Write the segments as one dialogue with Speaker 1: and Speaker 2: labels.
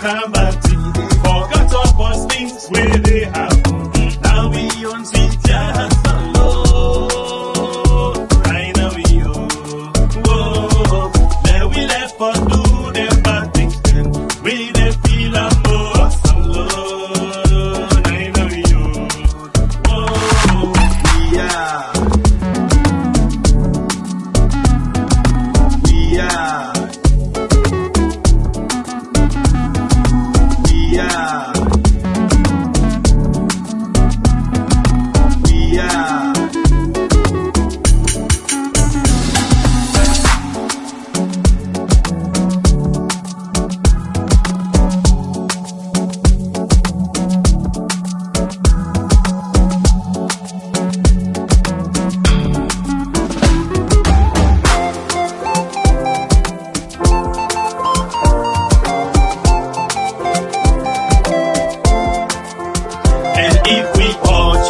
Speaker 1: come back to. Forgot all past things where they happen. Now we on sweet jazz alone. I know you. Whoa, then we left for do them bad things. Then we they feel a more alone. I know you. Whoa, yeah. Yeah. Yeah.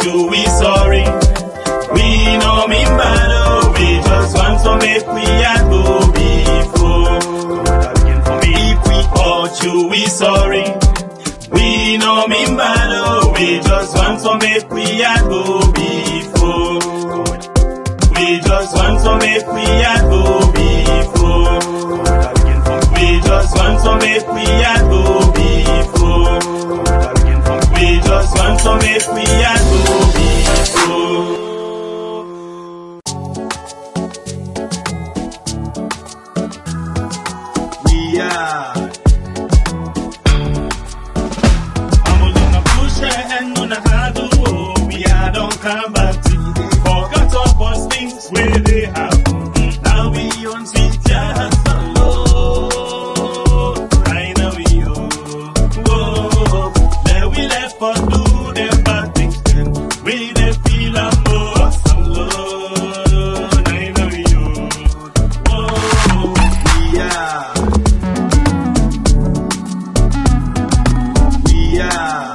Speaker 1: We sorry, we know me bad, oh, we just want to make we a go before. If we hurt you, we sorry, we know me bad, oh, we just want to make we a go before. We just want to make we a go before. We just want to make we a go before. We just want to make we a go before. We are. I'm gonna push her and gonna handle. We are don't come back to. Forgot all past things where they happen. Now we on sweet jazz alone. I know you. Whoa, then we left for do them bad things. Then we they feel a more alone. I know you. Whoa, yeah. Yeah.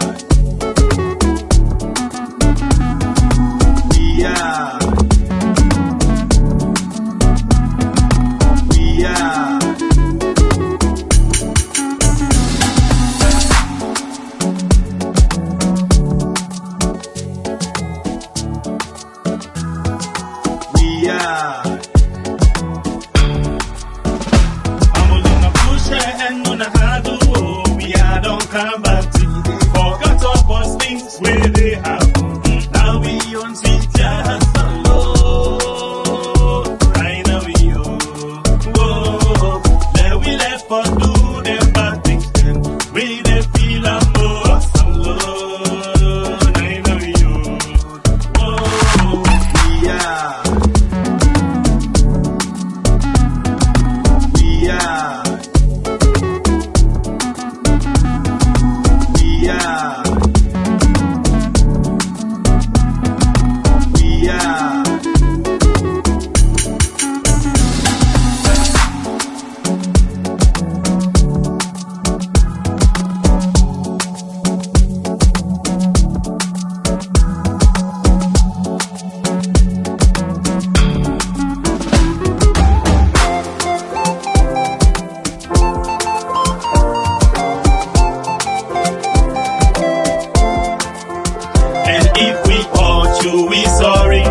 Speaker 1: Yeah. Come back to. Forgot all past things where they happen. Now we on sweet jazz alone. I know you. Whoa, then we left for do them bad things. Then we they feel a more alone. I know you. Whoa, yeah. Yeah. We sorry,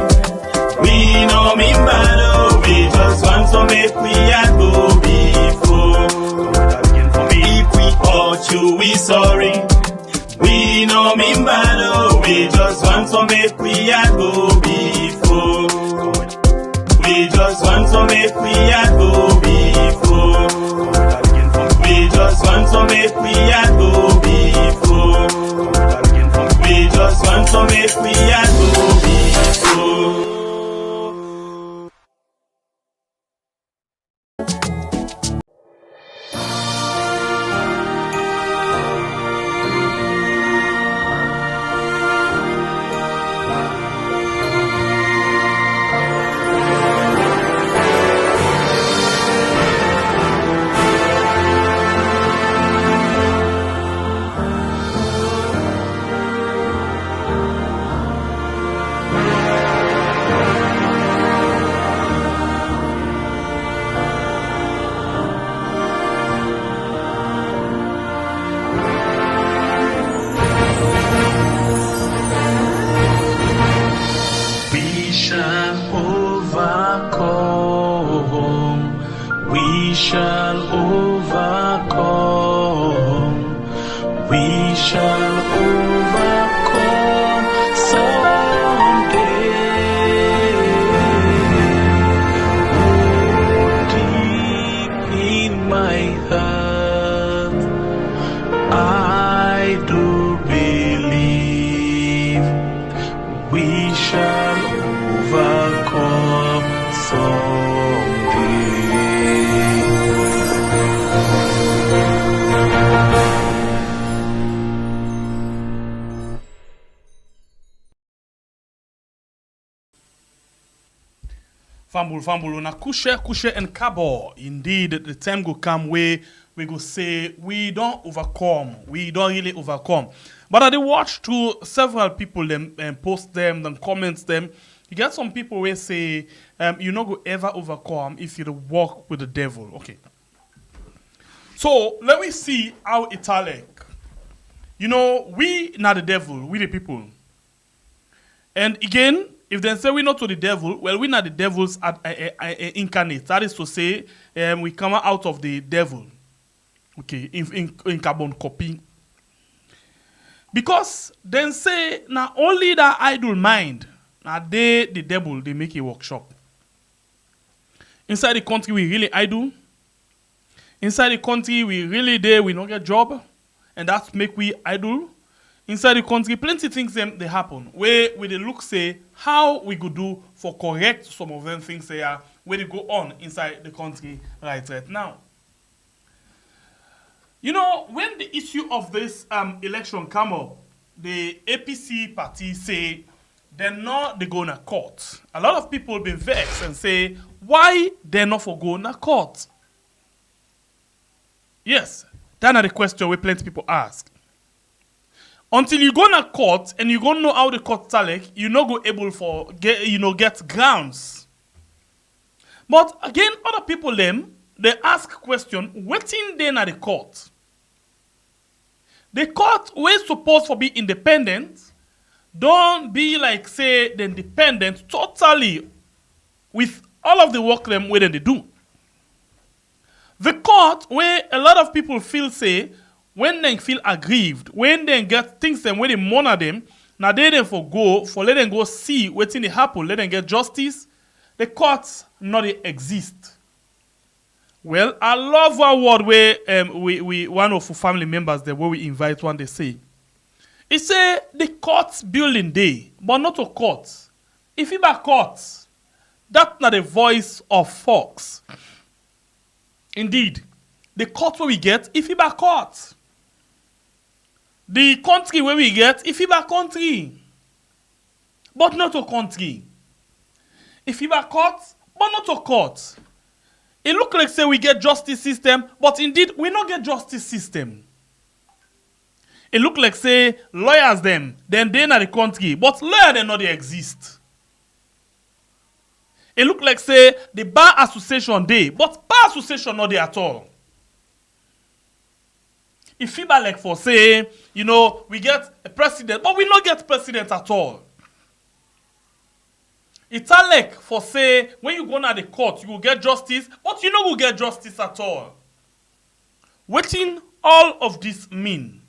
Speaker 1: we know me bad, oh, we just want to make we a go before. If we hurt you, we sorry, we know me bad, oh, we just want to make we a go before. We just want to make we a go before. We just want to make we a go before. We just want to make we a go before.
Speaker 2: overcome. We shall overcome someday. Oh, deep in my heart, I do believe we shall overcome someday.
Speaker 3: Fambul, una kushe and kabo. Indeed, the time will come where we go say we don't overcome. We don't really overcome. But I did watch to several people them post them, then comments them. You get some people where say you not go ever overcome if you walk with the devil. Okay. So let me see how it's like. You know, we not the devil, we the people. And again, if they say we're not to the devil, well, we're not the devils incarnate. That is to say, we come out of the devil. Okay, in carbon copy. Because then say, now only that idle mind, now the devil, they make a workshop. Inside the country, we really idle. Inside the country, we really there, we don't get job. And that make we idle. Inside the country, plenty things they happen. Where they look say how we could do for correct some of them things they are where they go on inside the country right now. You know, when the issue of this election come up, the APC party say they're not they go to court. A lot of people be vexed and say why they're not for going to court. Yes, that's the question where plenty people ask. Until you go to court and you gonna know how the court like, you not go able for get grounds. But again, other people them they ask question, waiting then at the court. The court was supposed to be independent. Don't be like say the independent totally with all of the work them where they do. The court where a lot of people feel say when they feel aggrieved, when they get things them, when they monitor them, now they then let them go see what's in the happen, let them get justice. The courts not exist. Well, I love one word where we one of our family members there where we invite one they say. He say the courts building day, but not a court. If you back courts, that's not the voice of folks. Indeed, the court where we get, if you back court. The country where we get, if you back country. But not a country. If you back court, but not a court. It look like say we get justice system, but indeed we not get justice system. It look like say lawyers them, then they not the country, but lawyers they not they exist. It look like say the bar association they, but bar association not they at all. If you like for say, we get a president, but we not get president at all. It's like for say, when you go to the court, you will get justice, but you will get justice at all. Waiting all of this mean?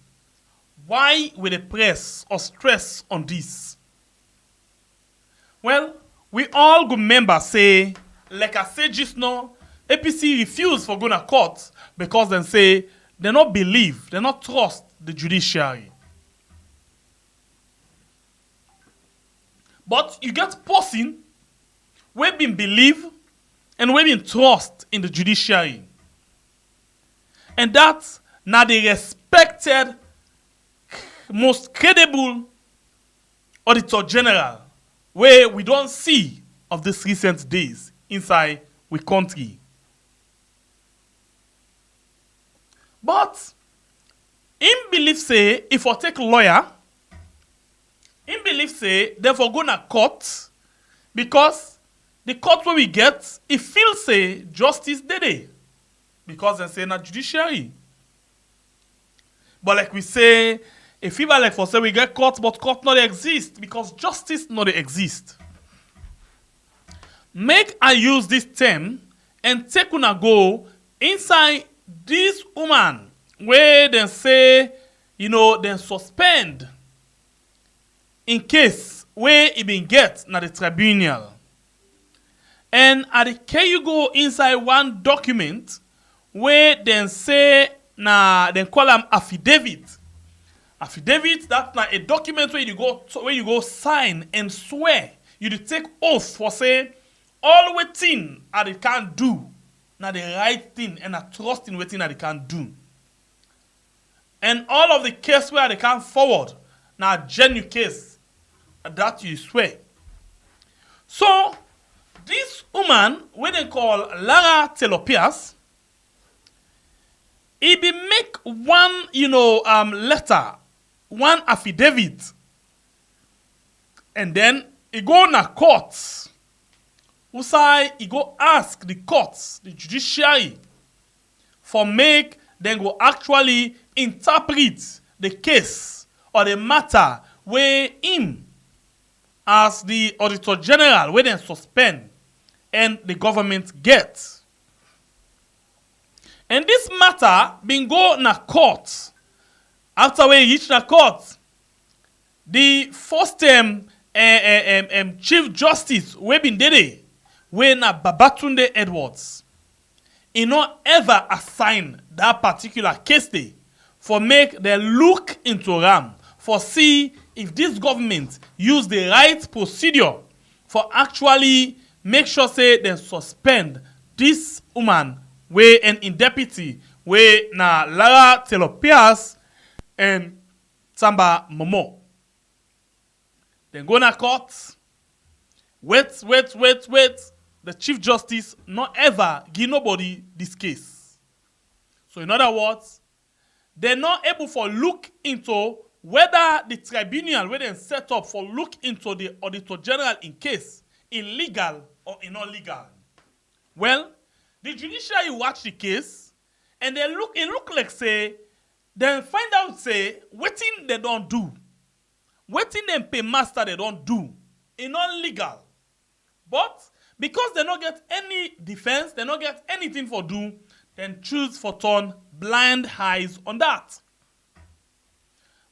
Speaker 3: Why will the press or stress on this? Well, we all go remember say, like I said just now, APC refuse for going to court because they say they not believe, they not trust the judiciary. But you get person we been believe and we been trust in the judiciary. And that's now the respected, most credible Auditor General where we don't see of these recent days inside we country. But him believe say if I take lawyer, him believe say therefore go to court because the court where we get, it feels say justice dey because they say not judiciary. But like we say, if people like for say we get court, but court not exist because justice not exist. Make I use this term and take una go inside this woman where they say, then suspend in case where it been get na the tribunal. And at the can you go inside one document where they say then call them affidavit. Affidavit, that's a document where you go sign and swear. You take oath for say all waiting that they can do. Now the right thing and a trust in waiting that they can do. And all of the case where they can forward, now genuine case that you swear. So this woman, when they call Lara Telopias, he be make one, letter, one affidavit, and then he go na court. Usai, he go ask the courts, the judiciary, for make them go actually interpret the case or the matter where him as the Auditor General where they suspend and the government get. And this matter been go na court. After we reach na court, the first Chief Justice we been did we na Babatunde Edwards, he not ever assign that particular case day for make them look into RAM for see if this government use the right procedure for actually make sure say they suspend this woman way and in deputy way na Lara Telopias and Samba Momo. Then go na court. Wait. The Chief Justice not ever give nobody this case. So in other words, they're not able for look into whether the tribunal where they set up for look into the Auditor General in case illegal or illegal. Well, the judiciary watch the case and it look like say, then find out say, waiting they don't do. Waiting them pay master they don't do. Illegal. But because they don't get any defense, they don't get anything for do, then choose for turn blind eyes on that.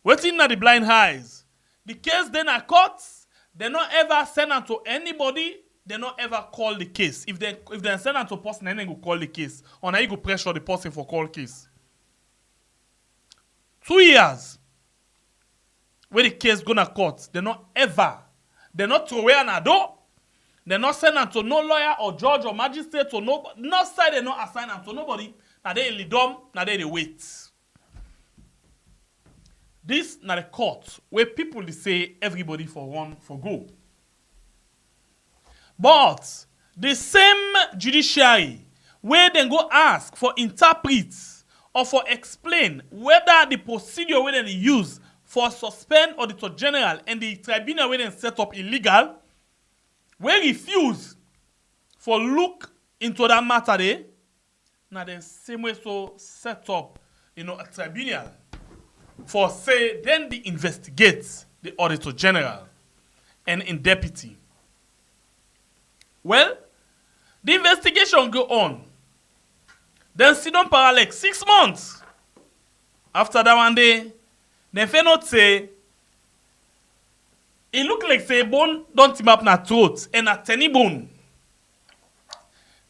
Speaker 3: Waiting at the blind eyes. The case then are courts, they not ever send out to anybody, they not ever call the case. If they send out to a person, then they go call the case. Or now you go pressure the person for call case. 2 years where the case gonna court, they not throw away an door. They not send them to no lawyer or judge or magistrate to nobody. Not say they not assign them to nobody. Now they lead them, now they wait. This na the court where people they say everybody for one for go. But the same judiciary where they go ask for interprets or for explain whether the procedure where they use for suspend Auditor General and the tribunal where they set up illegal, we refuse for look into that matter there. Now the same way so set up, a tribunal for say then they investigate the Auditor General and in deputy. Well, the investigation go on. Then sit down for like 6 months. After that one day, then fair not say it look like say bone don't team up na throat and a tiny bone.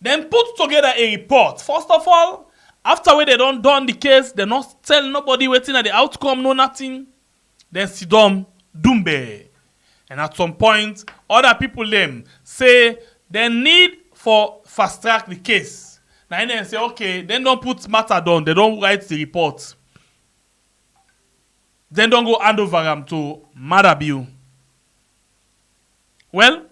Speaker 3: Then put together a report. First of all, after they don't done the case, they not tell nobody waiting at the outcome, no nothing. Then sit down, doombe. And at some point, other people them say they need for fast track the case. Now they say, okay, then don't put matter down, they don't write the report. Then don't go hand over them to Madabiu. Well,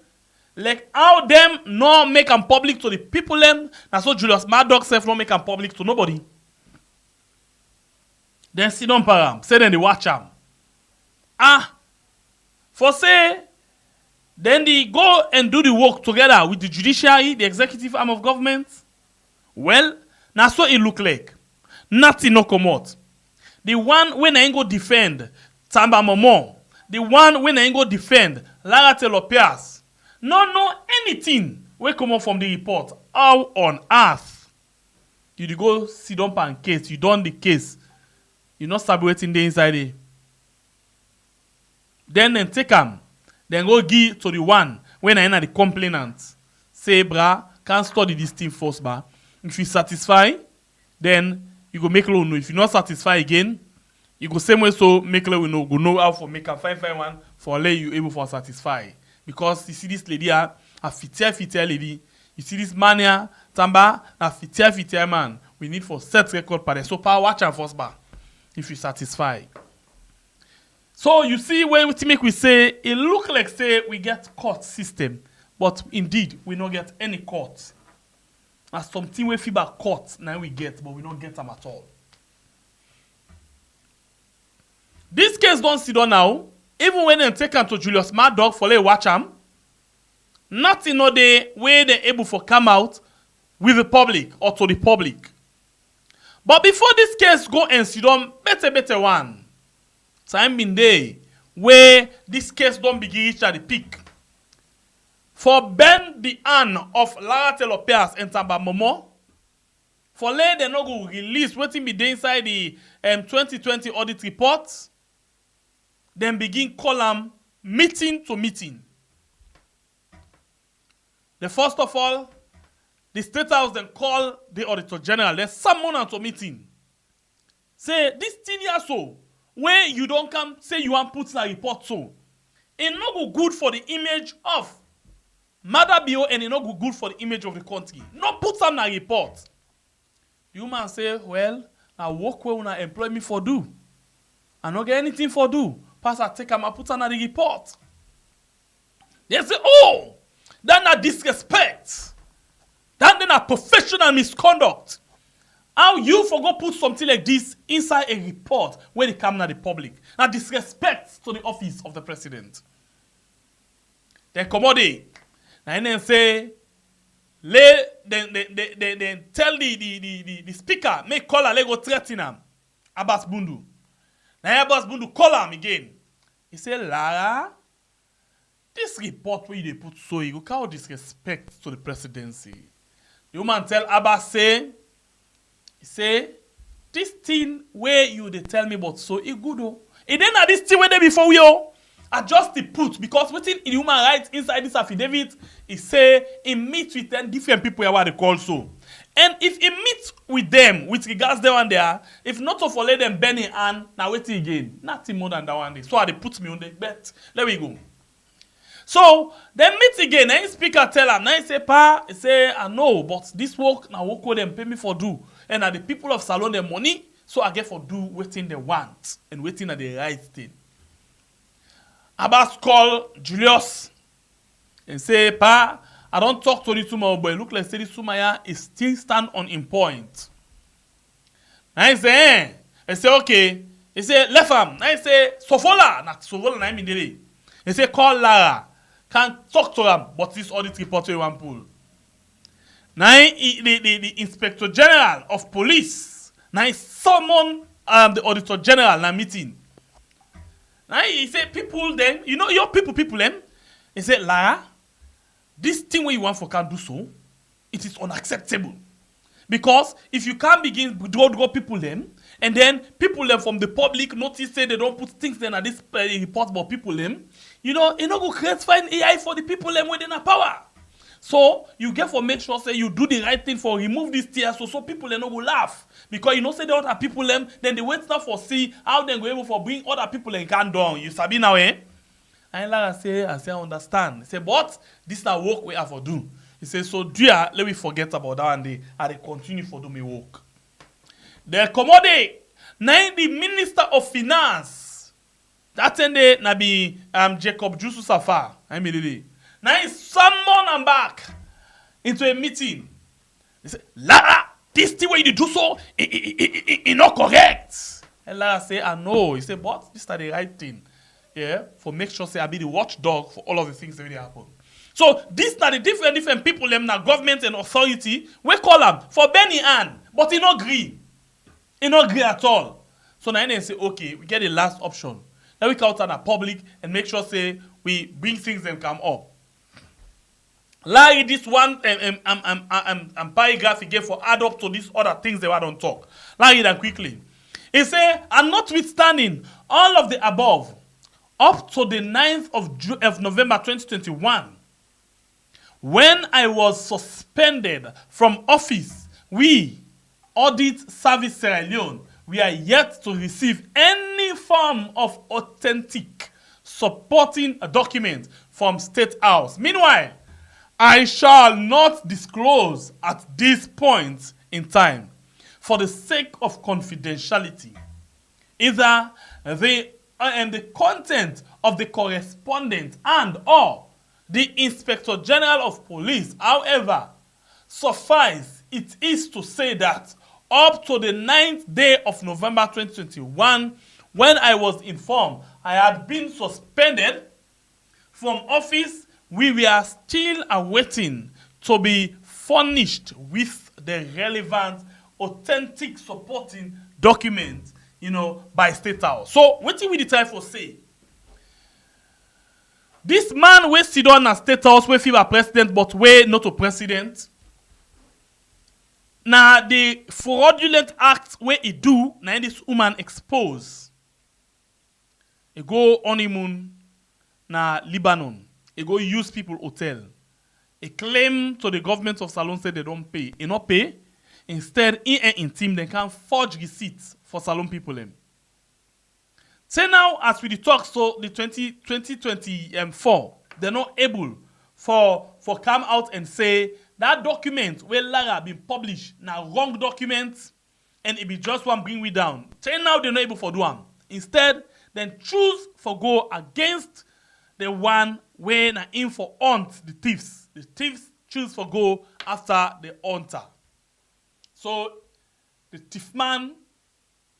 Speaker 3: like how them not make them public to the people them, that's what Julius Maddox self not make them public to nobody. Then sit down param, say then they watch them. For say, then they go and do the work together with the judiciary, the executive arm of government. Well, that's what it look like. Nothing no come out. The one when I go defend Tamba Momo, the one when I go defend Lara Telopias, no anything will come out from the report. How on earth You dey go sit down pan case, you done the case. You not sabi wetin dey inside it. Then dem take am, then go give to the one when I na the complainant. Say, bra, can't study this thing first, ba. If you satisfy, then you go make law know. If you not satisfy again, you go same way so make law know. Go know how for make a fine one for let you able for satisfy. Because you see this lady, a fitia lady. You see this man here, Tamba, a fitia man. We need for set record per so power watch and first bar. If you satisfy. So you see where we make we say it look like say we get court system, but indeed we don't get any court. As something we feel about court now we get, but we don't get them at all. This case don't sit down now. Even when they take them to Julius Mad Dog for they watch them, nothing no day where they're able to come out with the public or to the public. But before this case go and sit down, better one. Time been day where this case don't begin reach at the peak. For bend the hand of Lara Telopias and Tamba Momo, for lay they no go release waiting be there inside the 2020 audit report, then begin call them meeting to meeting. The first of all, the State House then call the Auditor General. There's someone at a meeting. Say, this thing here so, where you don't come, say you want put in a report so, it not go good for the image of Mother Bio and it not go good for the image of the country. Not put some in a report. The woman say, well, I work where una employ me for do. I not get anything for do. Pastor take am and put on a report. They say, oh, that's not disrespect. That's not professional misconduct. How you forgot put something like this inside a report when it comes to the public? Now disrespect to the office of the president. Then come on there. And then say, then tell the speaker, make call her, go threaten him. Abbas Bundu. Now Abbas Bundu call him again. He say, Lara, this report where you put so you can't disrespect to the presidency. The woman tell Abbas say, he say, this thing where you they tell me about so it good oh. It then this thing where they before we oh. Adjust the put because within the human rights inside this affidavit, it say it meets with 10 different people what they call so. And if it meets with them, with regards them and there, if not to follow them Benny and now waiting again, nothing more than that one day. So they put me on the bet. Let we go. So they meet again. And speaker tell him, now he say, Pa, he say, I know, but this work now work with them pay me for do. And the people of Salon their money, so I get for do waiting they want and waiting at the right thing. Abbas call Julius and say, Pa, I don't talk to this woman, but it look like say this woman is still stand on in point. Now he say, He say, okay. He say, left him. Now he say, Sofola. Not Sofola, na immediately. He say, call Lara. Can't talk to him, but this audit report you want pull. Now the Inspector General of Police, now he summon the Auditor General na meeting. Now he say, people them, you know your people them. He say, Lara, this thing where you want for can do so, it is unacceptable. Because if you can't begin to go people them, and then people them from the public notice say they don't put things then at this report about people them, you know, you know go create fine AI for the people them within a power. So you get for make sure say you do the right thing for remove this tier so people they no go laugh. Because you know say the other people them, then they wait now for see how they go able for bring other people and can down. You sabi now eh? And like I say I understand. He say, but this na work we have to do. He says, so dear, let me forget about that and they continue for do me work. The commodity, now the Minister of Finance, that ended na be Jacob Jusu Safar. I mean, now he summoned him back into a meeting. He said, Lara, this thing where you do so, it not correct. And Lara say, I know. He said, but this is the right thing. Yeah, for make sure say I be the watchdog for all of the things that really happen. So these are the different people them na government and authority we call them for Benny Ann, but he not agree. He not agree at all. So now they say, okay, we get the last option. Then we count on the public and make sure say we bring things and come up. Larry, this one paragraph he gave for add up to these other things they were don't talk. Larry that quickly. He say, and notwithstanding all of the above, up to the 9th of November 2021, when I was suspended from office, we, Audit Service Sierra Leone, we are yet to receive any form of authentic supporting a document from State House. Meanwhile, I shall not disclose at this point in time, for the sake of confidentiality, either the content of the correspondence and or the Inspector General of Police. However, suffice it is to say that up to the 9th day of November 2021, when I was informed I had been suspended from office, we were still awaiting to be furnished with the relevant, authentic supporting documents, by State House. So, what did we decide for say? This man we sit on as State House, we feel a president, but we not a president. Now, the fraudulent acts where he do, now this woman expose. He go honeymoon na Lebanon. He go use people hotel. He claim to the government of Salon say they don't pay. He not pay. Instead, in team, they can forge receipts for Salon people. Say now, as we talk, so the 2024, they're not able for come out and say that document where Lara been published now wrong document and it be just one bring we down. Say now they're not able for do one. Instead, then choose for go against the one where na in for hunt the thieves. The thieves choose for go after the hunter. So the thief man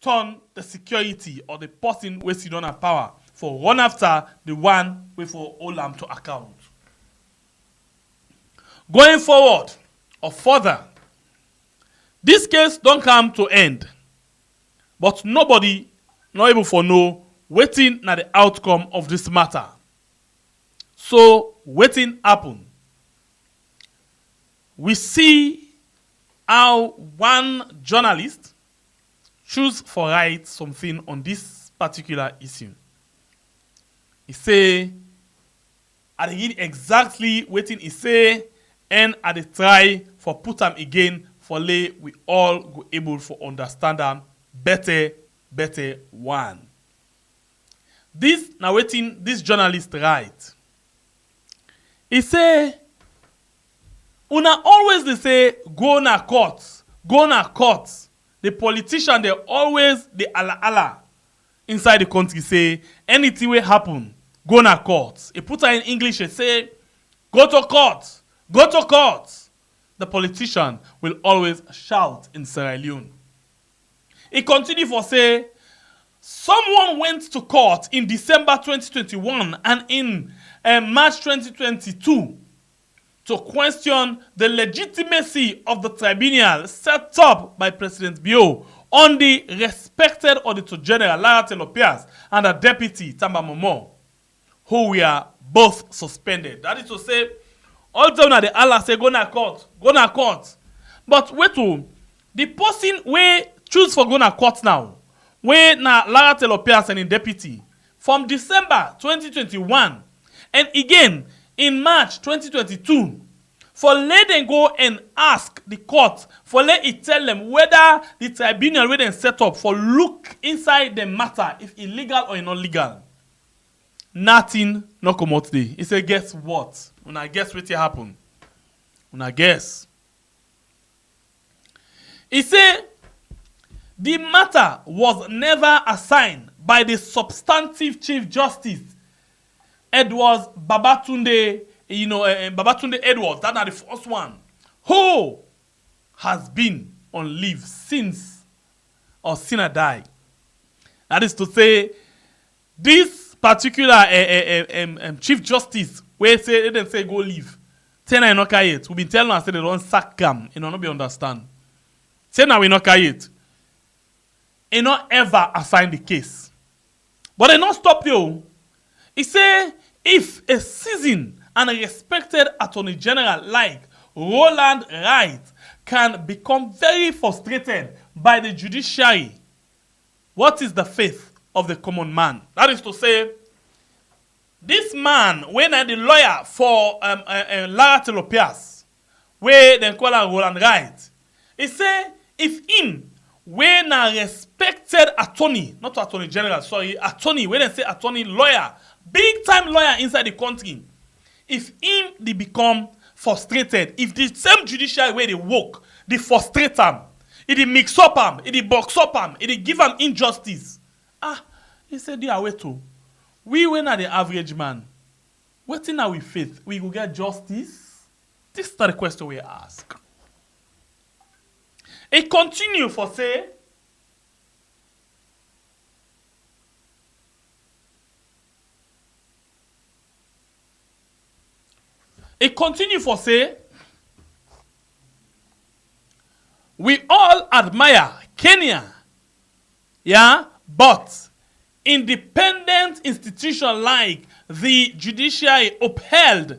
Speaker 3: turn the security or the person where sit on a power for run after the one where for hold am to account. Going forward or further, this case don't come to end, but nobody not able for know waiting na the outcome of this matter. So waiting happen. We see how one journalist choose for write something on this particular issue. He say, I read exactly waiting he say, and I dey try for put them again for lay we all go able for understand them better one. This now waiting this journalist write. He say, una always they say go na court. The politician they always the ala inside the country say anything will happen, go na court. He put her in English and say, go to court. The politician will always shout in Sierra Leone. He continued for say, someone went to court in December 2021 and in March 2022 to question the legitimacy of the tribunal set up by President Bio on the respected Auditor General Lara Telopias and the Deputy Tamba Momo, who were both suspended. That is to say, all the time the Allah say go na court. But wait the person we choose for go na court now, we na Lara Telopias and in Deputy from December 2021 and again in March 2022 for let them go and ask the court for let it tell them whether the tribunal where they set up for look inside the matter if illegal or not legal. Nothing no come out there. He say guess what? When I guess what happen. When I guess. He say the matter was never assigned by the substantive Chief Justice Edwards Babatunde, Babatunde Edwards, that's not the first one, who has been on leave since Osina died. That is to say, this particular Chief Justice, where they didn't say go leave, say now we not carry it. We've been telling us that they don't sack him, it not be understand. Say now we not carry it. He not ever assign the case. But they not stop you. He say if a seasoned and a respected Attorney General like Roland Wright can become very frustrated by the judiciary. What is the faith of the common man? That is to say, this man, when the lawyer for Lara Telopias, where they call her Roland Wright, he say if him, when a respected attorney, not attorney general, sorry, attorney, when they say attorney, lawyer, big time lawyer inside the country, if him they become frustrated, if the same judiciary where they work, they frustrate him, it mix up him, it box up him, it give him injustice. He said, they are way too. We when are the average man, what in our faith, we will get justice? This is the question we ask. It continue for say, we all admire Kenya, yeah, but independent institutions like the judiciary upheld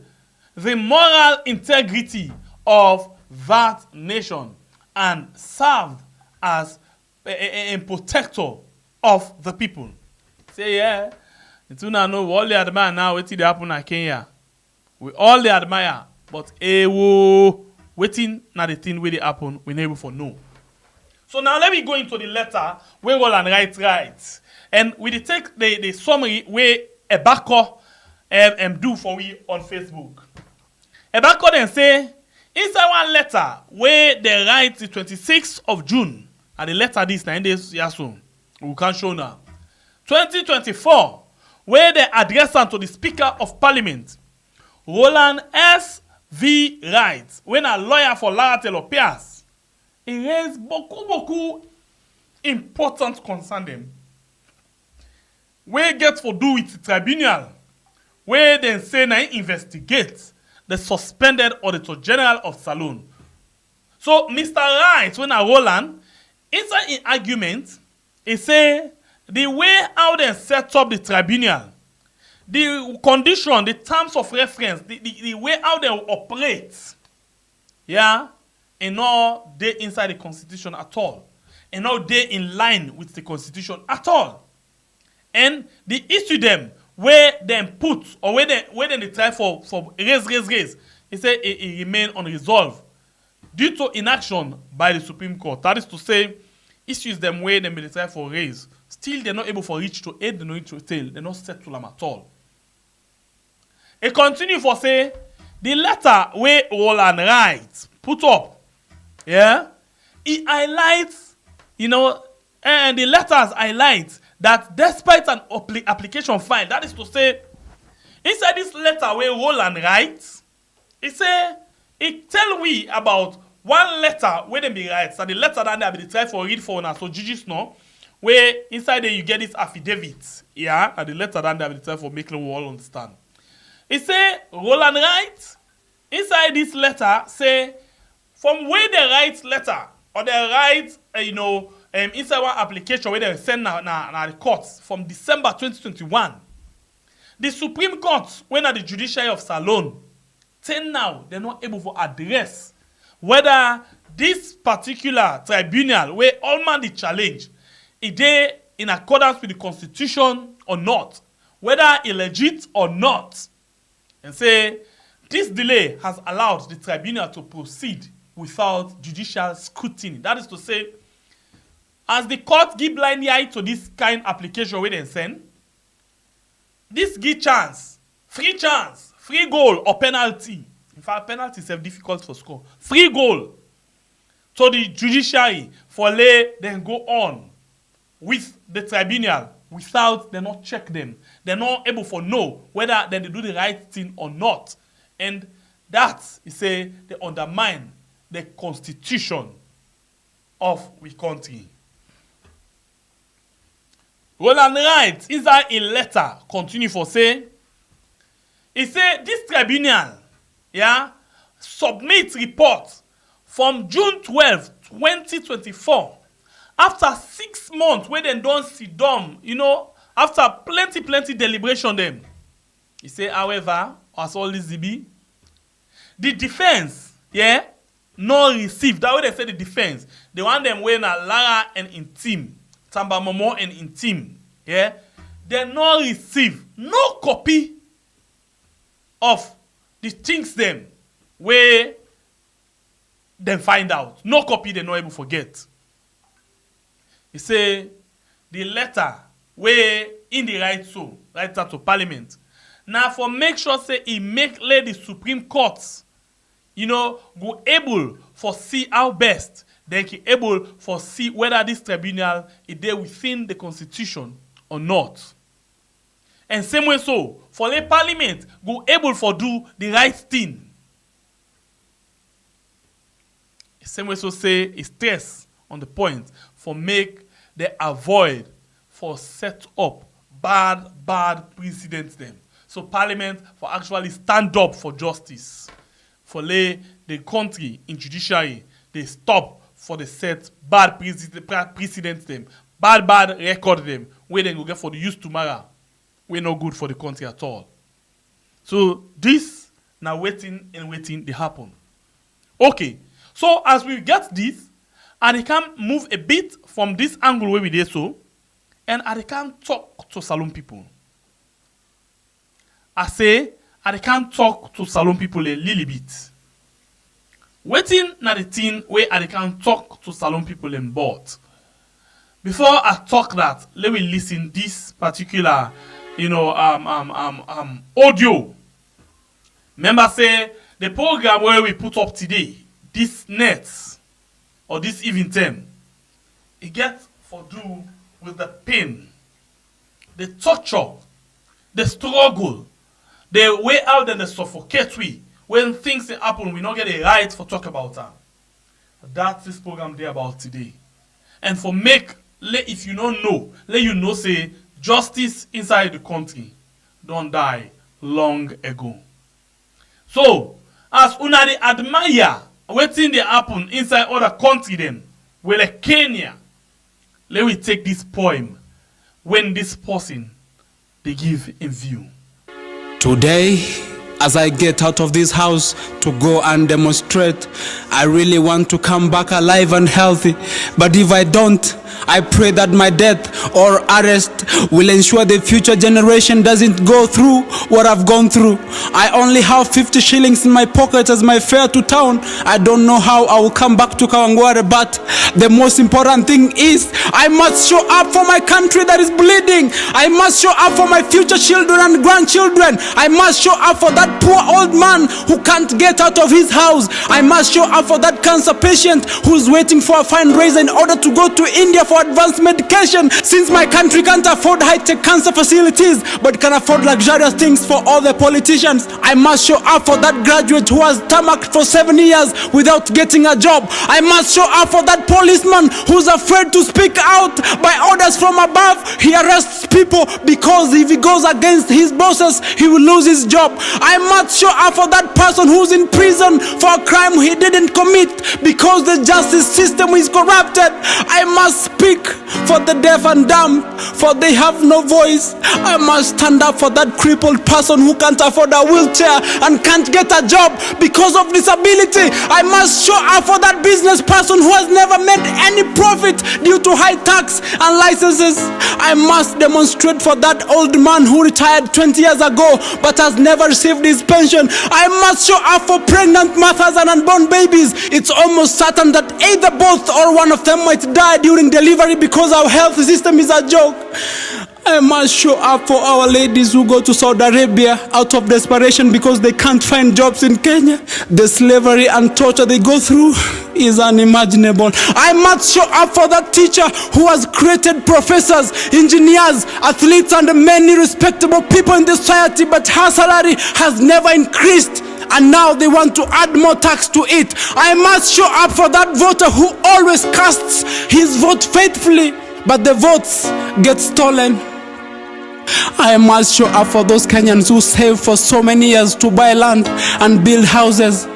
Speaker 3: the moral integrity of that nation and served as a protector of the people. Say, yeah, it's not know we all admire now what did happen in Kenya. We all admire, but waiting na the thing where they happen, we never for know. So now let me go into the letter where Roland writes. And we take the summary where Ebako do for we on Facebook. Ebako then say, inside one letter where they write the 26th of June, and the letter this 9 days, yes, so we can show now. 2024, where they address to the Speaker of Parliament, Roland S. V. Wright, when a lawyer for Lara Telopias, he raised beaucoup important concern them. Where get for do with the tribunal, where they say na investigate the suspended Auditor General of Salon. So Mr. Wright, when a Roland, inside in argument, he say the way how they set up the tribunal, the condition, the terms of reference, the way how they operate, yeah, and all they inside the Constitution at all, and all they in line with the Constitution at all. And the issue them where them put or where they try for raise. He said it remain unresolved due to inaction by the Supreme Court. That is to say, issues them where they try for raise. Still they're not able for reach to aid, they're not reach to tail, they're not settle them at all. It continue for say the letter where Roland Wright put up, yeah, he highlights, and the letters highlight that despite an application file, that is to say, inside this letter where Roland writes, it tell we about one letter where they be writes, and the letter that they be try for read for now, so Judicial, where inside there you get this affidavit, yeah, and the letter that they be try for making we all understand. It say Roland writes, inside this letter, say, from where they write letter, or they write, inside one application where they send na the courts from December 2021. The Supreme Court, when at the Judiciary of Salon, till now, they're not able to address whether this particular tribunal, where all man the challenge, is they in accordance with the Constitution or not, whether illegit or not. And say, this delay has allowed the tribunal to proceed without judicial scrutiny. That is to say, as the court give blind eye to this kind of application where they send, this give free goal or penalty. In fact, penalty is difficult for score. Free goal to the judiciary for lay then go on with the tribunal without they not check them. They're not able to know whether they do the right thing or not. And that is say they undermine the constitution of the country. Roland Wright, inside a letter, continue for say, he say this tribunal, yeah, submit report from June 12, 2024, after 6 months where they don't sit down, after plenty deliberation them. He say, however, as all this be. The defense, yeah, no receive. That way they say the defense. They want them when a Lara and Intim, Tamba Momo and Intim, yeah, they no receive no copy of the things them where them find out. No copy they no able forget. He say the letter where in the right to Parliament. Now for make sure say he make let the Supreme Court, go able for see how best then he able for see whether this tribunal is there within the constitution or not. And same way so, for the Parliament go able for do the right thing. Same way so say is stress on the point for make they avoid for set up bad precedents them. So Parliament for actually stand up for justice. For lay the country in judiciary, they stop for the set bad precedents them. Bad record them. Where they go get for the use tomorrow. We're not good for the country at all. So this now waiting they happen. Okay. So as we get this, and I can move a bit from this angle where we did so, and I can talk to Salon people. I can talk to Salon people a little bit. Waiting na the thing where I can talk to Salon people in board. Before I talk that, let me listen this particular, audio. Remember say the program where we put up today, this net or this even term, it gets for do with the pain, the torture, the struggle, the way out and the suffocate we when things happen, we don't get a right for talk about that. That's this program there about today. And for make, if you don't know, let you know say justice inside the country don't die long ago. So, as una dey admire wetin dey happen inside other country them, well like Kenya, let me take this poem when this person they give in view.
Speaker 4: Today, as I get out of this house to go and demonstrate, I really want to come back alive and healthy. But if I don't, I pray that my death or arrest will ensure the future generation doesn't go through what I've gone through. I only have 50 shillings in my pocket as my fare to town. I don't know how I will come back to Kawangware, but the most important thing is I must show up for my country that is bleeding. I must show up for my future children and grandchildren. I must show up for that poor old man who can't get out of his house. I must show up for that cancer patient who's waiting for a fundraiser in order to go to India for advanced medication. Since my country can't afford high-tech cancer facilities but can afford luxurious things for all the politicians, I must show up for that graduate who has tarmacked for 7 years without getting a job. I must show up for that policeman who's afraid to speak out. By orders from above, he arrests people because if he goes against his bosses, he will lose his job. I must show up for that person who's in prison for a crime he didn't commit because the justice system is corrupted. I must speak for the deaf and dumb, for they have no voice. I must stand up for that crippled person who can't afford a wheelchair and can't get a job because of disability. I must show up for that business person who has never made any profit due to high tax and licenses. I must demonstrate for that old man who retired 20 years ago but has never received his pension. I must show up for pregnant mothers and unborn babies. It's almost certain that either both or one of them might die during delivery because our health system is a joke. I must show up for our ladies who go to Saudi Arabia out of desperation because they can't find jobs in Kenya. The slavery and torture they go through is unimaginable. I must show up for that teacher who has created professors, engineers, athletes, and many respectable people in the society, but her salary has never increased. And now they want to add more tax to it. I must show up for that voter who always casts his vote faithfully, but the votes get stolen. I must show up for those Kenyans who save for so many years to buy land and build houses,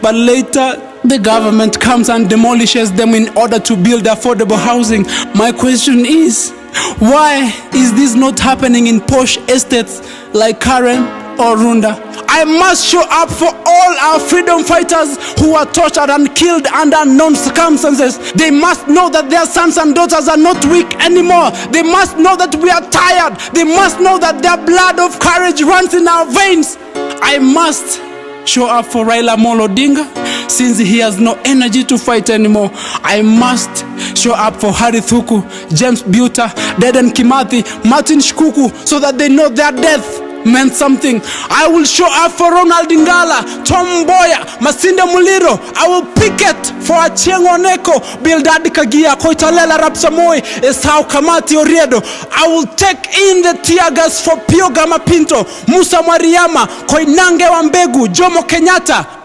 Speaker 4: but later the government comes and demolishes them in order to build affordable housing. My question is, why is this not happening in posh estates like Karen or Runda. I must show up for all our freedom fighters who are tortured and killed under unknown circumstances. They must know that their sons and daughters are not weak anymore. They must know that we are tired. They must know that their blood of courage runs in our veins. I must show up for Raila Amolo Odinga since he has no energy to fight anymore. I must show up for Harry Thuku, James Buta, Dedan Kimathi, Martin Shkuku, so that they know their death meant something. I will show up for Ronald Ngala, Tom Mboya, Masinde Muliro. I will picket for Achieng' Oneko, Bildad Kagia, Koitalela Rapsamoi, Esau Kamati Oriedo. I will take in the tear gas for Pio Gama Pinto, Musa Mariama, Koinange Wambegu, Jomo Kenyatta.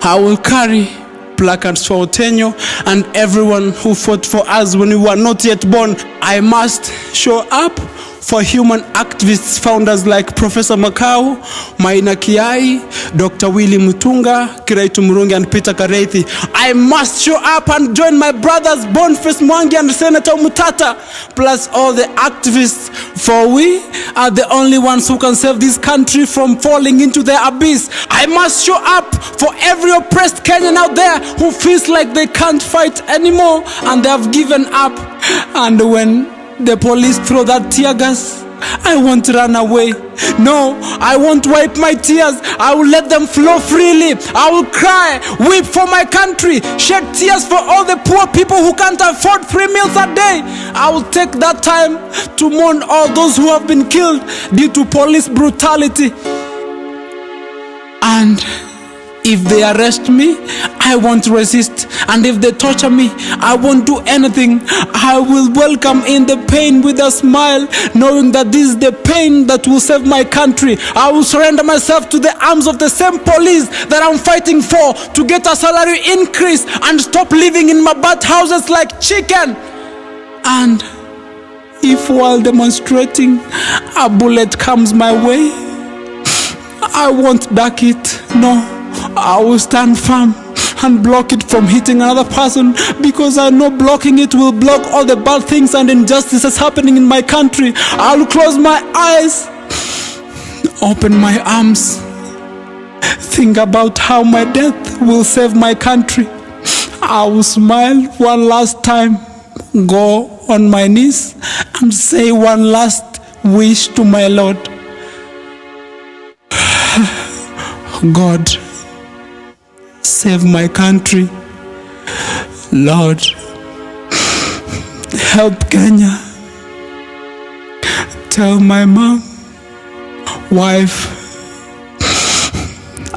Speaker 4: I will carry placards for Otenyo and everyone who fought for us when we were not yet born. I must show up for human activists, founders like Professor Makau, Maina Kiai, Dr. Willy Mutunga, Kiraitu Murungi, and Peter Kareithi. I must show up and join my brothers Boniface Mwangi and Senator Mutata, plus all the activists, for we are the only ones who can save this country from falling into the abyss. I must show up for every oppressed Kenyan out there who feels like they can't fight anymore and they have given up. And when the police throw that tear gas, I won't run away. No, I won't wipe my tears. I will let them flow freely. I will cry, weep for my country, shed tears for all the poor people who can't afford 3 meals a day. I will take that time to mourn all those who have been killed due to police brutality. And if they arrest me, I won't resist. And if they torture me, I won't do anything. I will welcome in the pain with a smile, knowing that this is the pain that will save my country. I will surrender myself to the arms of the same police that I'm fighting for, to get a salary increase and stop living in Mabat houses like chicken. And if while demonstrating a bullet comes my way, I won't duck it. No, I will stand firm and block it from hitting another person, because I know blocking it will block all the bad things and injustices happening in my country. I will close my eyes, open my arms, think about how my death will save my country. I will smile one last time, go on my knees and say one last wish to my Lord. God, save my country. Lord, help Kenya. Tell my mom, wife,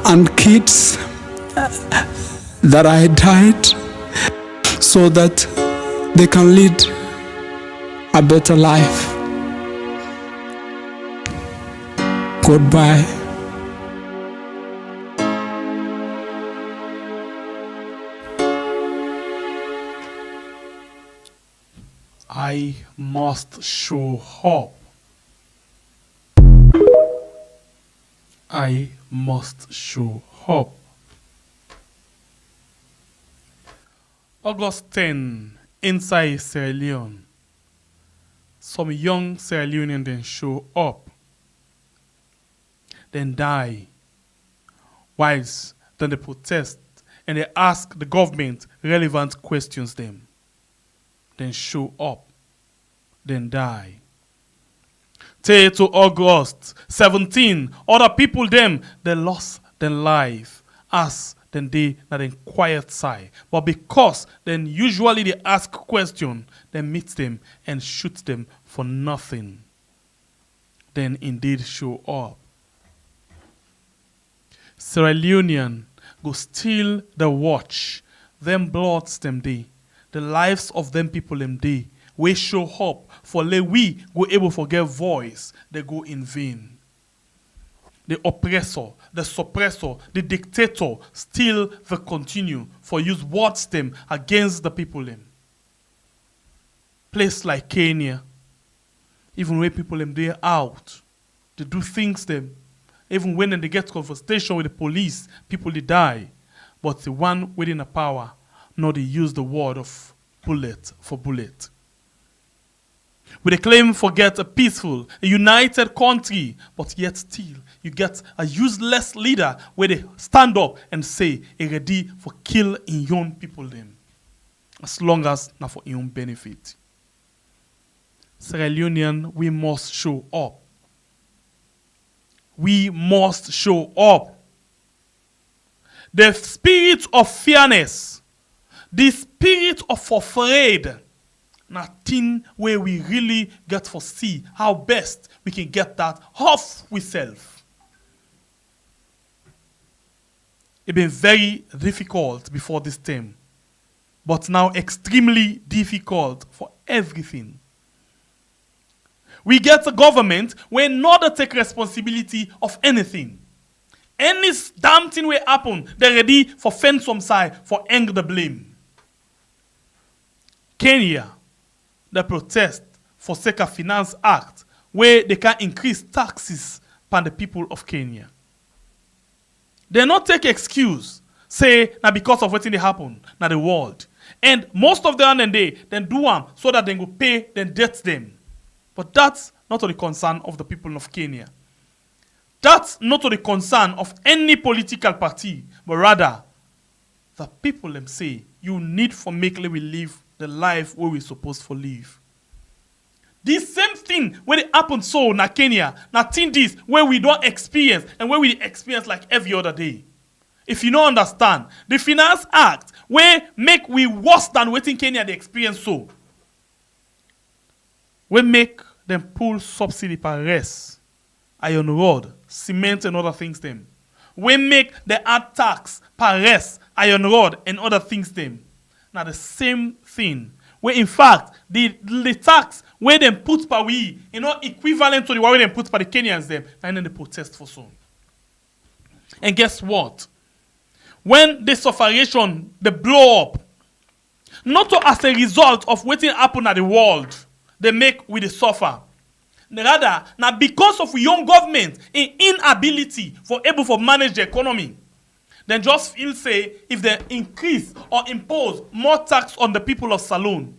Speaker 4: and kids that I died so that they can lead a better life. Goodbye.
Speaker 3: I must show up. I must show up. August 10, inside Sierra Leone. Some young Sierra Leonean then show up, then die, whilst then they protest and they ask the government relevant questions them, then show up, then die. Till to August 17, other people them, they lost their life, as then they na then quiet side. But because then usually they ask question, they meet them and shoot them for nothing, then indeed show up. Sierra Leonean go steal the watch, them bloods them day, the lives of them people them day, we show up for le we go able to get voice, they go in vain. The oppressor, the suppressor, the dictator still the continue for use words them against the people them. Place like Kenya, even when people them they out, they do things them. Even when they get confrontation with the police, people they die. But the one within the power, not they use the word of bullet for bullet. with a claim for get a peaceful, a united country, but yet still you get a useless leader where they stand up and say, "A ready for kill in young people them," as long as not for your own benefit. Sierra Leonean, we must show up. We must show up. The spirit of fairness, the spirit of afraid, nothing where we really get to see how best we can get that off we self. It's been very difficult before this time, but now extremely difficult for everything. We get a government where not take responsibility of anything. Any damn thing will happen, they're ready for fend some side for hang the blame. Kenya, the protest for sake of Finance Act, where they can increase taxes upon the people of Kenya. They not take excuse, say, now because of what happen in the world. And most of them and they then do them so that they will pay then debts them. But that's not to the concern of the people of Kenya. That's not to the concern of any political party, but rather the people them say, you need for make we live the life where we're supposed to live. This same thing when it happened so in Kenya, nothing this where we don't experience and where we experience like every other day. If you don't understand, the Finance Act where make we worse than waiting Kenya they experience so. We make them pull subsidy per rest, iron rod, cement and other things them. We make the add tax per rest, iron rod and other things them. Now the same thing. Where in fact the tax where them put per we, equivalent to the way they put per the Kenyans them, and then they protest for so. And guess what? When the sufferation they blow up, not as a result of what happen at the world, they make with the suffer. Rather, now because of young government in inability for able to manage the economy, then just feel say if they increase or impose more tax on the people of Salone,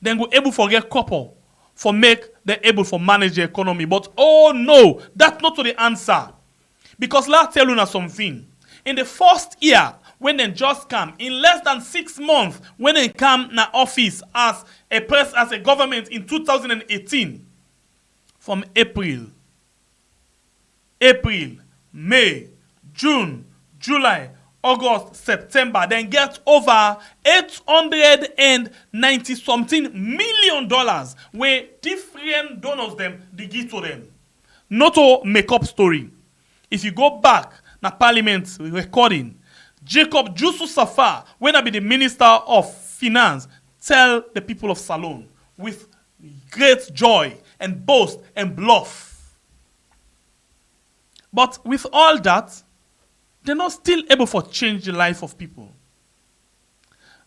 Speaker 3: then go able for get couple for make them able for manage the economy. But oh no, that's not to the answer. Because let's tell you now something. In the first year, when they just come, in less than 6 months, when they come na office as a government in 2018, from April, May, June, July, August, September, then get over $890-something million where different donors them they give to them. Not to make up story. If you go back na parliament recording, Jacob Jusu Safar, when I be the Minister of Finance, tell the people of Salone with great joy and boast and bluff. But with all that, they're not still able to change the life of people.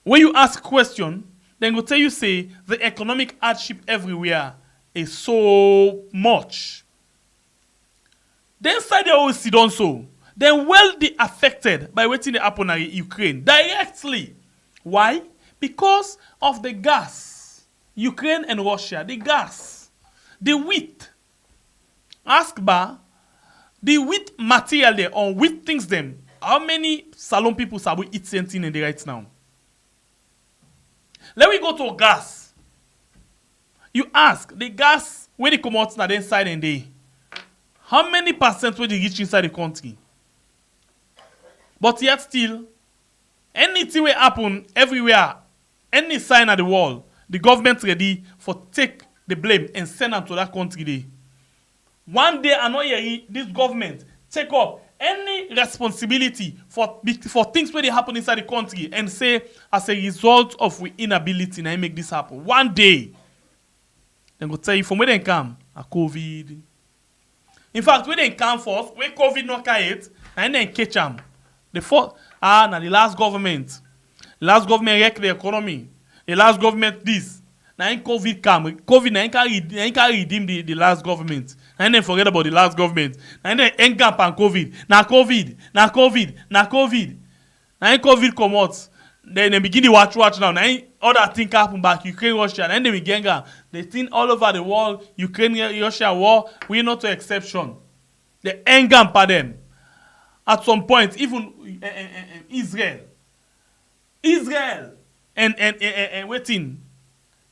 Speaker 3: When you ask a question, then go tell you say the economic hardship everywhere is so much. Then side they always sit on so. Then well they affected by what they happen in Ukraine directly. Why? Because of the gas. Ukraine and Russia, the gas, the wheat. Ask ba, the wheat material there on wheat things them. How many Salone people sabi eat something in the right now? Let me go to gas. You ask the gas where they come out na the inside and they. How many percent will they reach inside the country? But yet still, anything will happen everywhere, any sign at the wall, the government ready for take the blame and send them to that country there. One day, this government take up any responsibility for things where they happen inside the country and say, as a result of we inability, now make this happen. One day, they go tell you from where they come, a COVID. In fact, when they come first, where COVID not it, and then catch them. The last government wreck the economy. The last government this. Now in COVID come. COVID now can redeem the last government. And then forget about the last government. And then end camp and COVID. Now COVID. Now in COVID come out. Then they begin to watch now. Now other thing happen back Ukraine, Russia, and then we get they think all over the world, Ukraine, Russia war, we're not an exception. They anger by them. At some point, even Israel and waiting,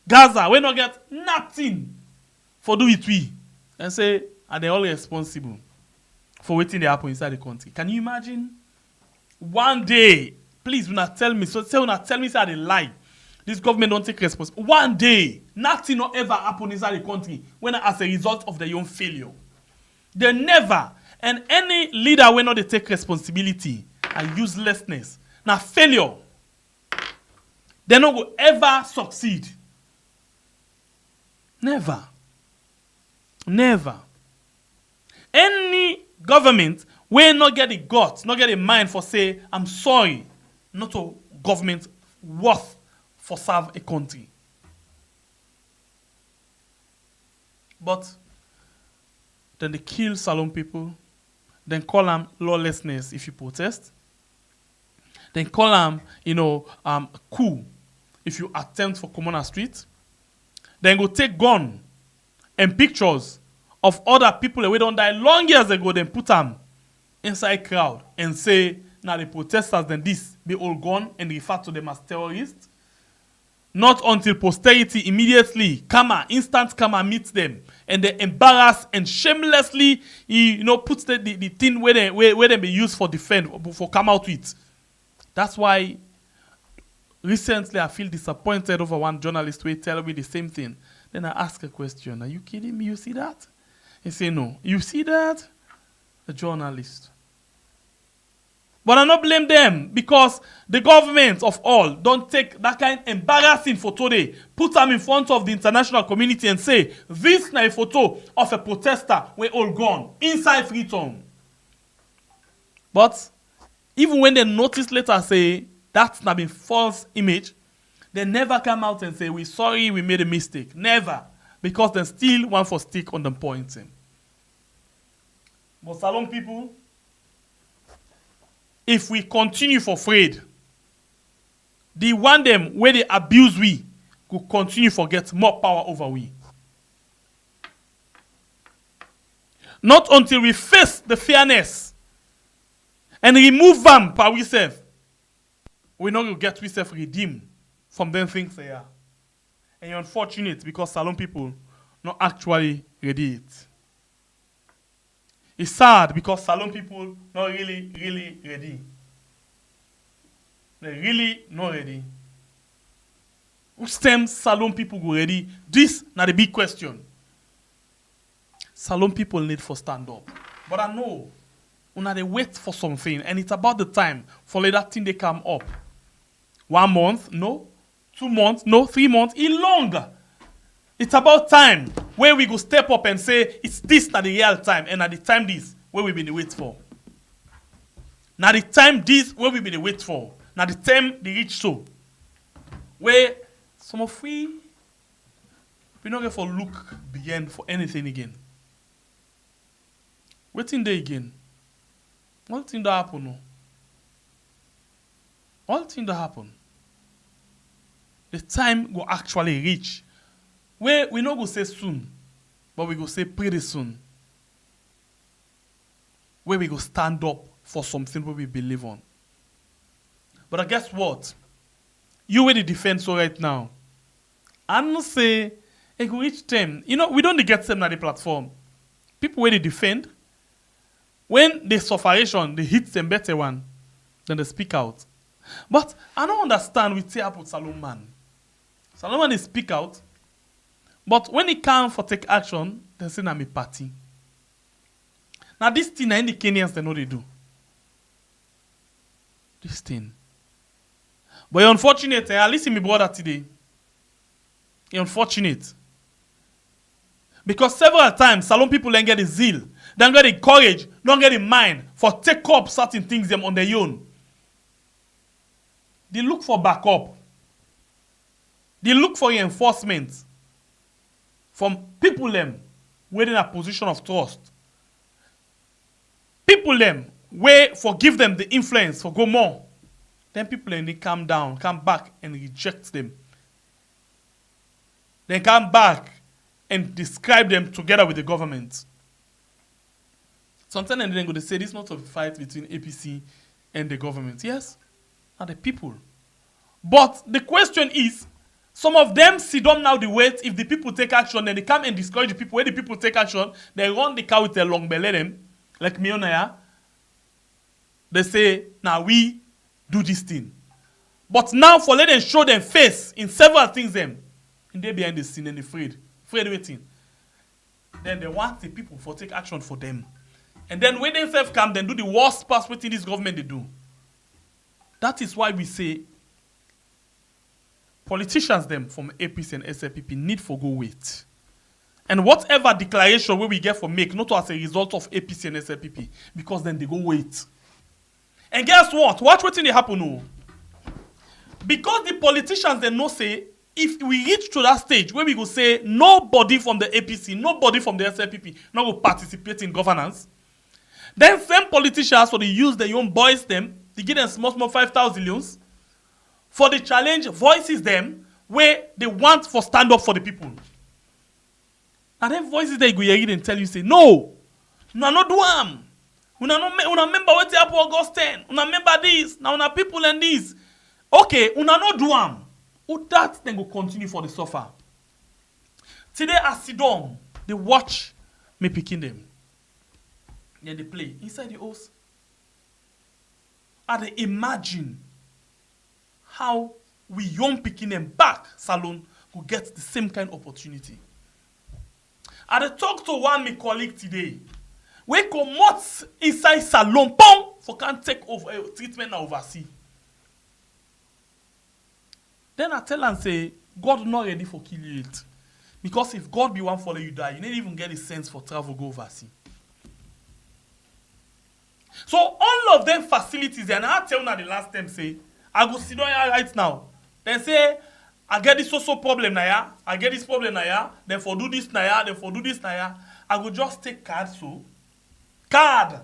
Speaker 3: Gaza, we not get nothing for do it we. And say, are they all responsible for waiting they happen inside the country? Can you imagine? One day, please do not tell me, say they lie. This government don't take responsibility. One day, nothing will ever happen inside the country when as a result of their own failure. They never. And any leader will not take responsibility and uselessness. Now failure. They not go ever succeed. Never. Never. Any government will not get the guts, not get the mind for say, I'm sorry, not a government worth for serve a country. But then they kill Salon people, then call them lawlessness if you protest, then call them, coup if you attempt for communal street, then go take gun and pictures of other people that we don't die long years ago, then put them inside crowd and say, now the protesters then this be all gone and refer to them as terrorists. Not until posterity immediately, instant meets them and they embarrass and shamelessly, puts the thing where they be used for defend, for come out with. That's why recently I feel disappointed over one journalist who tell me the same thing. Then I ask a question, are you kidding me? You see that? He say, no. You see that? A journalist. But I don't blame them because the government of all don't take that kind of embarrassing photo they put them in front of the international community and say, this is a photo of a protester we're all gone inside Freetown. But even when they notice later say that's not been false image, they never come out and say, we're sorry, we made a mistake. Never. Because they still want for stick on the point. But Salon people, if we continue for afraid, the one them where they abuse we could continue for get more power over we. Not until we face the fairness and remove them by ourselves, we not going to get ourselves redeemed from them things they are. And you're unfortunate because Salon people not actually ready it. It's sad because Salon people not really ready. They're really not ready. Which time Salon people go ready? This not the big question. Salon people need for stand up. But I know when they wait for something and it's about the time for that thing they come up. 1 month, no. 2 months, no. 3 months, it's longer. It's about time where we go step up and say, it's this not the real time, and at the time this, where we been wait for. Now the time this, where we been wait for. Now the time they reach so. Where some of we not going for look beyond for anything again. Waiting there again. What thing that happen no? All thing that happen. The time will actually reach. Where we not go say soon, but we go say pretty soon. Where we go stand up for something where we believe on. But I guess what? You were the defense right now. I'm not say it go reach them. We don't get them on the platform. People where they defend. When they sufferation, they hit them better one. Then they speak out. But I don't understand with Salomon. Salomon they speak out. But when it comes for take action, they say I'm a party. Now this thing in the Kenyans they know they do. This thing. But you're unfortunate, I listen to my brother today. You're unfortunate. Because several times Salon people don't get the zeal, don't get the courage, don't get the mind for take up certain things them on their own. They look for backup. They look for reinforcement from people them within a position of trust. People them where forgive them the influence for go more. Then people them they calm down, come back and reject them then come back and describe them together with the government. Sometimes and then go to say this is not a fight between APC and the government. Yes, and the people. But the question is, some of them sit down now the wait. If the people take action, then they come and discourage the people. When the people take action, they run the car with their long belly them, like me and I. They say, now we do this thing. But now for let them show them face in several things them. And they behind the scene and afraid waiting. Then they want the people for take action for them. And then when they self come, then do the worst part within this government they do. That is why we say politicians them from APC and SLPP need for go wait. And whatever declaration we get for make, not as a result of APC and SLPP, because then they go wait. And guess what? Watch what's in the happen now. Because the politicians they know say, if we reach to that stage where we go say nobody from the APC, nobody from the SLPP not go participate in governance, then same politicians so they use their own boys them, they give them small 5,000 millions for the challenge voices them where they want for stand up for the people. And then voices they go here and tell you say no, not do am. Una remember what happened August 10. Una remember this. Now una people and this. Okay, una no do am. Who that then go continue for the suffer. Today I sit down, they watch me picking them. Then they play inside the house. And they imagine how we young picking them back salon will get the same kind of opportunity. I talk to one my colleague today. We come out inside salon, pong, for can take over treatment now overseas. Then I tell and say, God not ready for kill you it. Because if God be one for you die, you need even get a sense for travel go overseas. So all of them facilities, and I tell you the last time say, I go sit down here right now. Then say, I get this social problem now, I get this problem now, then for do this now, then for do this now. I go just take card so. Card.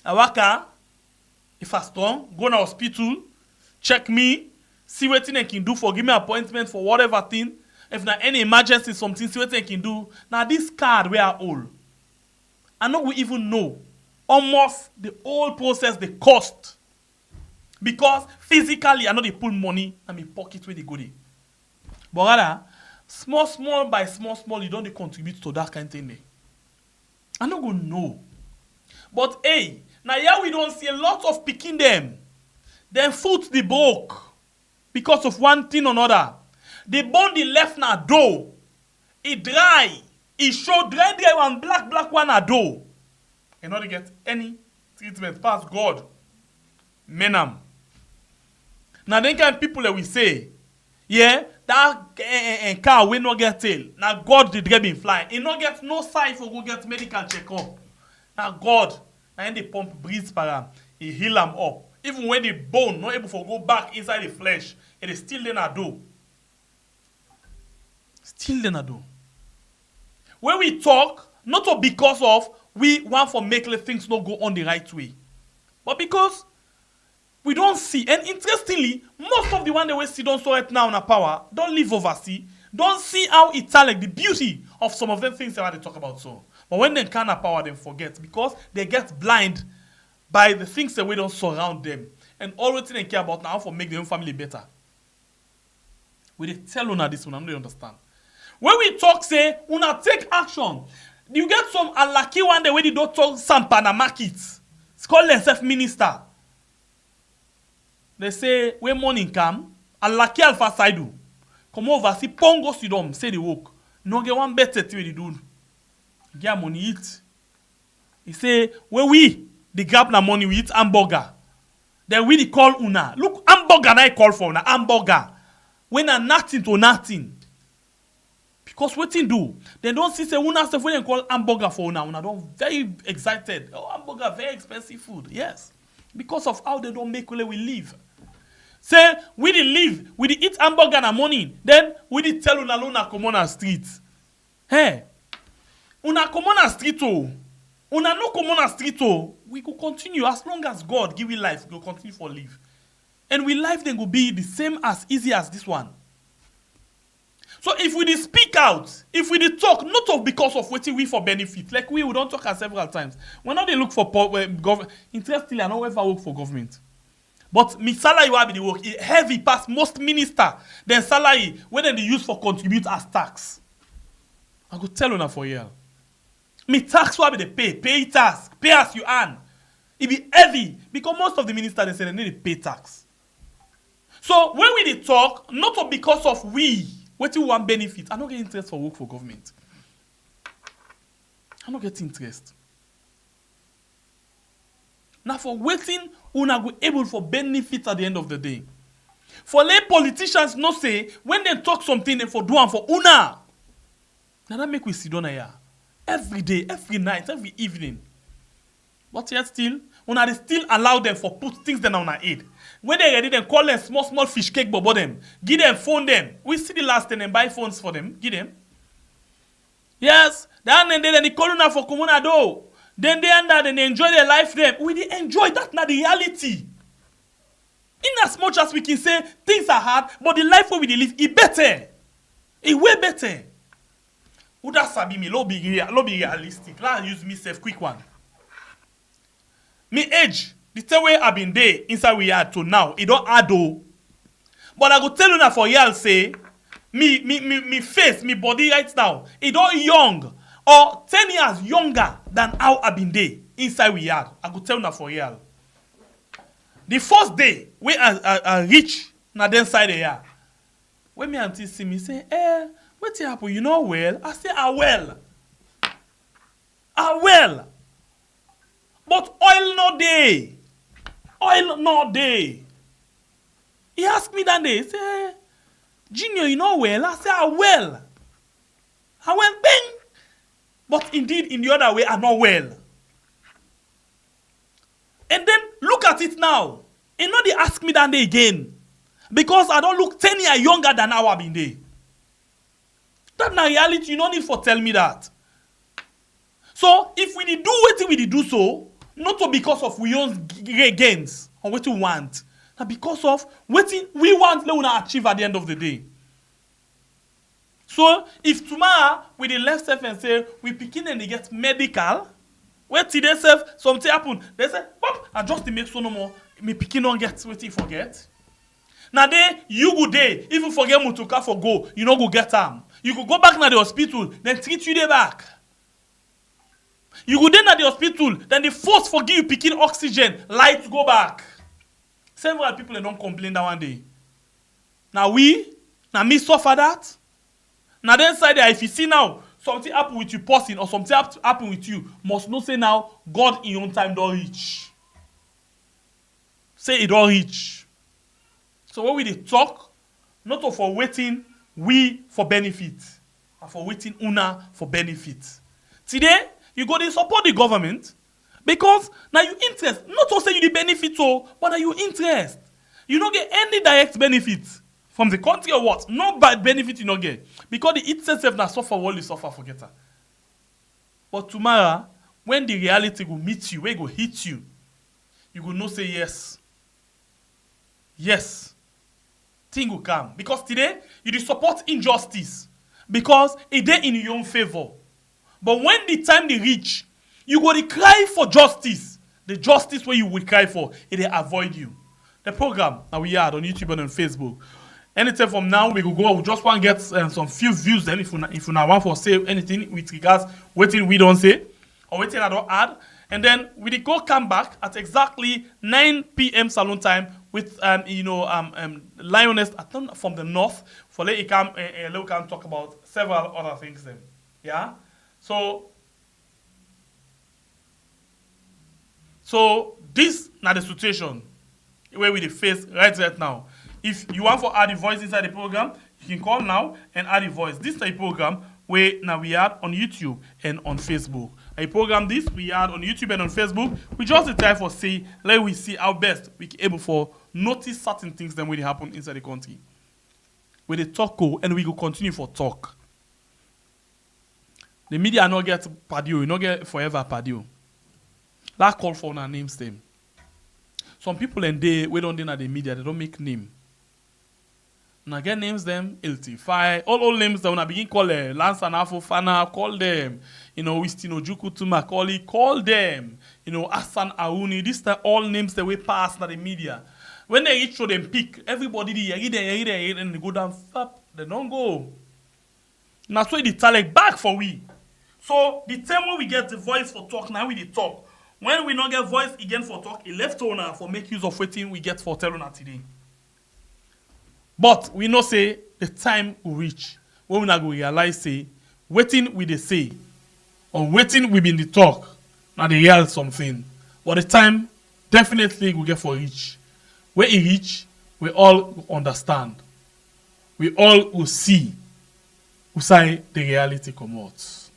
Speaker 3: I work if I strong, go to hospital, check me, see what thing I can do for give me appointment for whatever thing. If na any emergency, something, see what I can do. Now this card we are all. I know we even know almost the whole process, the cost. Because physically, I know they pull money and my pocket where they go there. But rather, small by small, you don't contribute to that kind of thing there. I don't go know. But hey, now here we don't see a lot of picking them. Then foot the broke because of one thing or another. The bone the left na dough. It dry. It show dry one black one a dough. And not get any treatment past God. Menam. Now then kind of people that we say, yeah, that car will not get tail. Now God did get been flying. He not get no sign for go get medical check-up. Now God, and the pump breathes for him. He heal him up. Even when the bone not able to go back inside the flesh, it is still then a do. Still then a do. When we talk, not because of we want for make things not go on the right way, but because we don't see. And interestingly, most of the one that we see don't saw it now in a power, don't live overseas, don't see how it's like the beauty of some of them things that they talk about so. But when they can't have power, they forget because they get blind by the things that we don't surround them. And all we think care about now for make their own family better. We they tell una this one, I don't understand. When we talk, say, una take action. You get some unlucky one day when they don't talk some Panamakids. It's called themselves minister. They say, when morning come, unlucky alpha side come over, see pongo sidom, say the work. No get one better thing they do. Get money eat. He say, when we the grab na money we eat hamburger. Then we call una. Look, hamburger I call for una hamburger. When a nothing to nothing. Because what they do, they don't see say una stuff when they call hamburger for una. Una don't very excited. Oh, hamburger very expensive food. Yes, because of how they don't make where we live. Say we dey live, we dey eat hamburger na morning. Then we dey tell una una come on a street. Hey, una come on a street oh. Una no come on a street oh. We go continue as long as God give we life. We go continue for live, and we life then go be the same as easy as this one. So if we dey speak out, if we dey talk, not of because of wetin we for benefit, like we don talk am several times. We no dey look for government. Interestingly, I no ever work for government. But me salary wey I be dey work, e heavy pass most minister. Dem salary wey dem dey use for contribute as tax. I go tell una for here. Me tax wey I be dey pay tax, pay as you earn. E be heavy because most of the ministers dey say dem no dey pay tax. So when we dey talk, not because of we wetin we wan benefit, I no get interest for work for government. I no get interest. Na for wetin una go able for benefit at the end of the day. For lay politicians know say when dem talk something dem for do am for una. Na that make we sit down here every day, every night, every evening. But yet still, una dey still allow them for put things dem on una head. When they ready, then call them small fish cake bobo them. Give them phone them. We see the last time and buy phones for them. Give them. Yes, then they call una for comuna do. Then they under then they enjoy their life them. We dey enjoy that na the reality. In as much as we can say things are hard, but the life where we dey live, it better. It way better. Who that sabi me? Lo be realistic. Let's use me self quick one. Me age. The same way I been there inside we had to now, it don't add though. But I go tell you now for y'all say, me face, me body right now, it don't young or 10 years younger than how I been there inside we had. I go tell you now for y'all. The first day when I reach na then side here, when me auntie see me say, what happen? You know well? I say, well. Well. But oil no day. Oil no day. He asked me that day, say, Junior, you know well? I say, well. I went, bang. But indeed, in the other way, I know well. And then, look at it now. And now they ask me that day again. Because I don't look 10 years younger than how I've been there. That's not reality. You don't need for tell me that. So, if we do what we do so, not because of we own gains or what we want, but because of what we want to achieve at the end of the day. So, if tomorrow we the left self and say we begin and they get medical, where today self something happen, they say, pop, I just to make so no more, me picking on get what you forget. Now then you go there, if you forget mutuka for go, you no go get them. You could go back to the hospital, then treat you there back. You go then at the hospital, then the force forgive you picking oxygen, light go back. Several people don't complain that one day. Now me suffer that. Now then side there, if you see now something happen with you person or something happen with you, must not say now God in your own time don't reach. Say it don't reach. So when we dey talk, not for waiting we for benefit, but for waiting una for benefit. Today, you go to support the government because now you interest. Not to say you the benefit, but now you interest. You don't get any direct benefit from the country or what. No bad benefit you don't get. Because the itself now suffer what you suffer, forget that. But tomorrow, when the reality will meet you, when it will hit you, you will not say yes. Yes. Thing will come. Because today, you dey support injustice. Because it dey in your own favor. But when the time they reach, you go to cry for justice. The justice where you will cry for, it will avoid you. The program that we had on YouTube and on Facebook. Anytime from now, we just want to get some few views. Then if you now want to say anything with regards waiting we don't say or waiting I don't add, and then we go come back at exactly 9 p.m. Salon time with Lioness from the north for let we can talk about several other things then. Yeah. So this now the situation where we face right now. If you want to add a voice inside the program, you can call now and add a voice. This is a program where now we are on YouTube and on Facebook. A program this we are on YouTube and on Facebook. We just try for say let we see how best we can able for notice certain things that will happen inside the country. Where they talk and we go continue for talk. The media not get padio, not get forever padio. That call for our names them. Some people and they don't know the media, they don't make name. And I get names them, Iltify, all names that when I begin call them, Lance and Afofana, call them, Wistino Jukutuma, call them, Asan Aouni, these are all names that we pass na the media. When they reach to them pick, everybody and they go down, they don't go. And that's why they talk back for we. So the time when we get the voice for talk, now we the talk. When we not get voice again for talk, it left owner for make use of waiting we get for telling today. But we know say the time will reach when we not go realize say waiting we they say or waiting we been the talk now they real something. But the time definitely will get for reach. Where it reach, we all understand. We all will see who say the reality come out.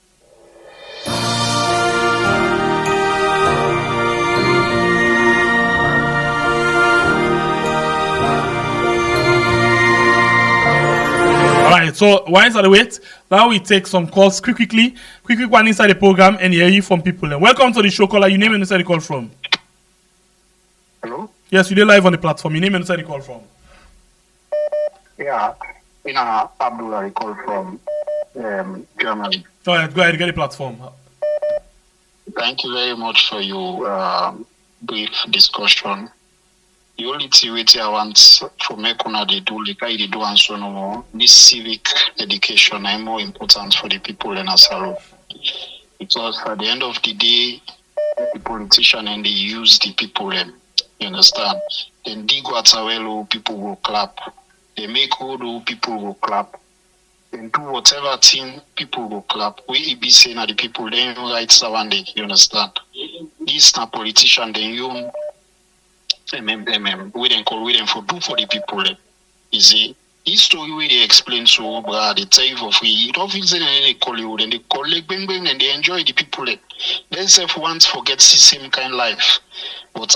Speaker 3: Alright, so while inside the wait, now we take some calls quickly one inside the program and hear you from people. And welcome to the show, caller. Your name and inside the call from.
Speaker 5: Hello?
Speaker 3: Yes, you did live on the platform. Your name and inside the call from.
Speaker 5: Yeah, Abdullah, I call from Germany.
Speaker 3: Alright, go ahead, get the platform.
Speaker 5: Thank you very much for your brief discussion. The only thing I want for make una they do like I do and so no more. This civic education is more important for the people in Asalo. Because at the end of the day, the politician and they use the people them. You understand? Then dig what's well, people will clap. They make all people will clap. Then do whatever thing people will clap. We be saying that the people then right around it, you understand? This na politician then you we then call we them for do for the people. You see, this story where they explain so the type of we you don't feel they call you, then they call like bang bang and they enjoy the people. They say once forget the same kind of life. But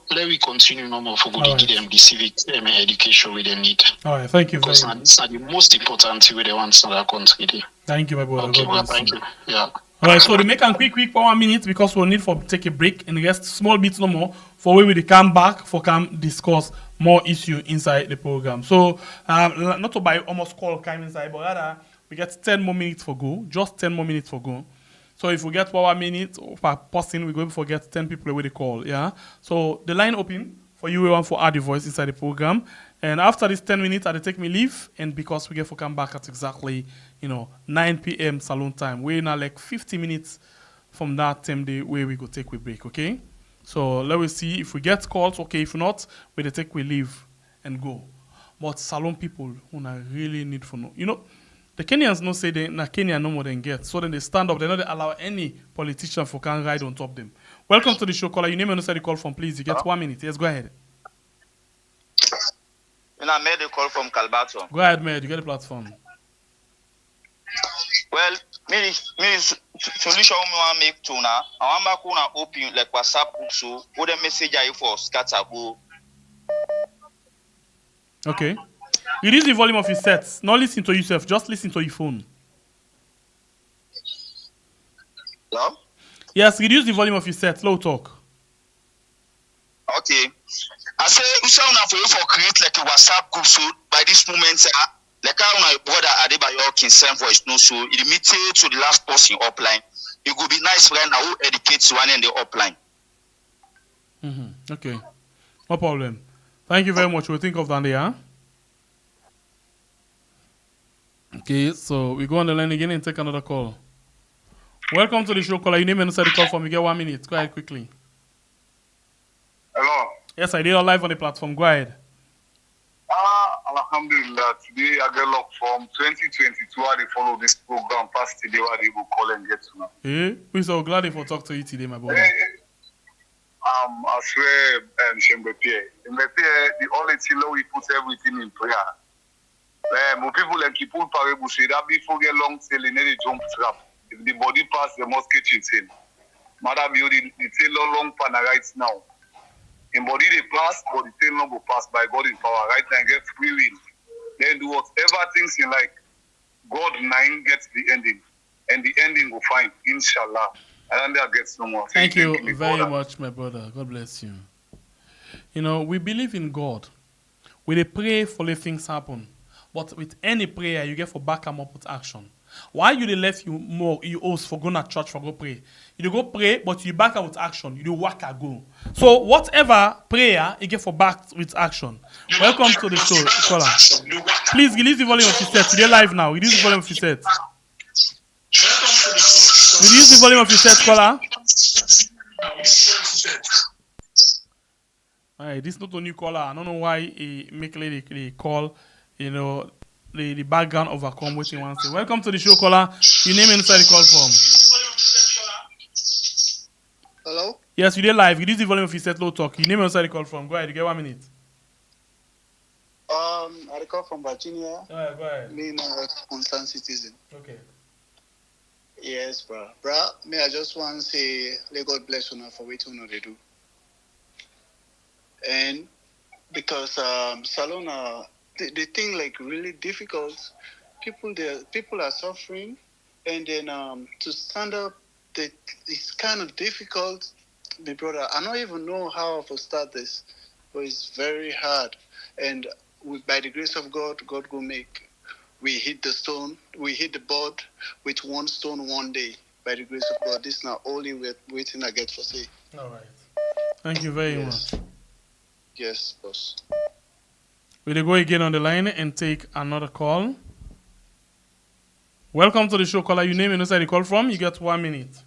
Speaker 5: let me continue no more for good to give them the civic education we they need.
Speaker 3: Alright, thank you.
Speaker 5: Because this is the most important thing we they want in our country.
Speaker 3: Thank you, my brother.
Speaker 5: Okay, well, thank you. Yeah.
Speaker 3: Alright, so they make a quick for 1 minute because we'll need for take a break and rest small bit no more for where we come back for come discuss more issue inside the program. So not to buy almost call time inside, but rather we get 10 more minutes for go, just 10 more minutes for go. So if we get 1 minute per person, we're going to forget 10 people with the call. Yeah. So the line open for you, we want for add the voice inside the program. And after this 10 minutes, I'll take me leave. And because we get to come back at exactly, 9 p.m. saloon time. We're now like 50 minutes from that time day where we go take we break, okay? So let us see if we get calls, okay. If not, we take we leave and go. But saloon people who really need for no. The Kenyans no say they na Kenya no more than get. So then they stand up. They don't allow any politician for can ride on top them. Welcome to the show, caller. Your name and the call from, please. You get 1 minute. Yes, go ahead.
Speaker 6: I made a call from Calbato.
Speaker 3: Go ahead, man. You get the platform.
Speaker 6: Well, me solution we want make to now. I want back on open like WhatsApp group so what the message I for scatter go.
Speaker 3: Okay. Reduce the volume of your sets. Not listen to yourself. Just listen to your phone.
Speaker 6: Hello?
Speaker 3: Yes, reduce the volume of your sets. Low talk.
Speaker 6: Okay. I say we sound for you for create like a WhatsApp group so by this moment like how my brother Adebayo can send voice no so it immediate to the last person upline. It would be nice right now who educates one in the upline.
Speaker 3: Okay. No problem. Thank you very much. We'll think of that there. Huh? Okay, so we go on the line again and take another call. Welcome to the show, caller. Your name and inside the call from. You get 1 minute. Go ahead quickly.
Speaker 7: Hello.
Speaker 3: Yes, I did all live on the platform. Go ahead.
Speaker 7: Alhamdulillah. Today I get locked from 2022. I they follow this program past today. Where they will call and get to know.
Speaker 3: We're so glad for talk to you today, my brother.
Speaker 7: I swear, Shembepe. The only thing we put everything in prayer. More people like people parable say that before get long sailing, they jump trap. If the body pass, they must catch it in. Madam, you the tail long pan right now. In body they pass, but the tail long go pass by God in power. Right now, get free will. Then do whatever things in like. God 9 gets the ending, and the ending will find, inshallah. And then that gets no more.
Speaker 3: Thank you very much, my brother. God bless you. We believe in God. We dey pray for let things happen. But with any prayer, you get for back them up with action. Why you dey left you host for going to church for go pray? You dey go pray, but you back up with action. You dey work and go. So whatever prayer, you get for back with action. Welcome to the show, caller. Please release the volume of your set. Today live now. Release the volume of your set. Release the volume of your set, caller. Alright, this is not a new caller. I don't know why he make lady call, the background overcome what he wants to say. Welcome to the show, caller. Your name inside the call from.
Speaker 8: Hello?
Speaker 3: Yes, you did live. Release the volume of your set, low talk. Your name inside the call from. Go ahead, you get 1 minute.
Speaker 8: I call from Virginia.
Speaker 3: Go ahead.
Speaker 8: Being a concerned citizen.
Speaker 3: Okay.
Speaker 8: Yes, bro. Bro, me, I just want to say, let God bless you for what you know they do. And because Salona, the thing like really difficult. People are suffering, and then to stand up, it's kind of difficult. My brother, I don't even know how to start this, but it's very hard. And by the grace of God, God will make. We hit the stone, we hit the board with one stone one day. By the grace of God, this is not only waiting I get for say.
Speaker 3: All right. Thank you very much.
Speaker 8: Yes, boss.
Speaker 3: We'll go again on the line and take another call. Welcome to the show, caller. Your name and where you call from. You get 1 minute.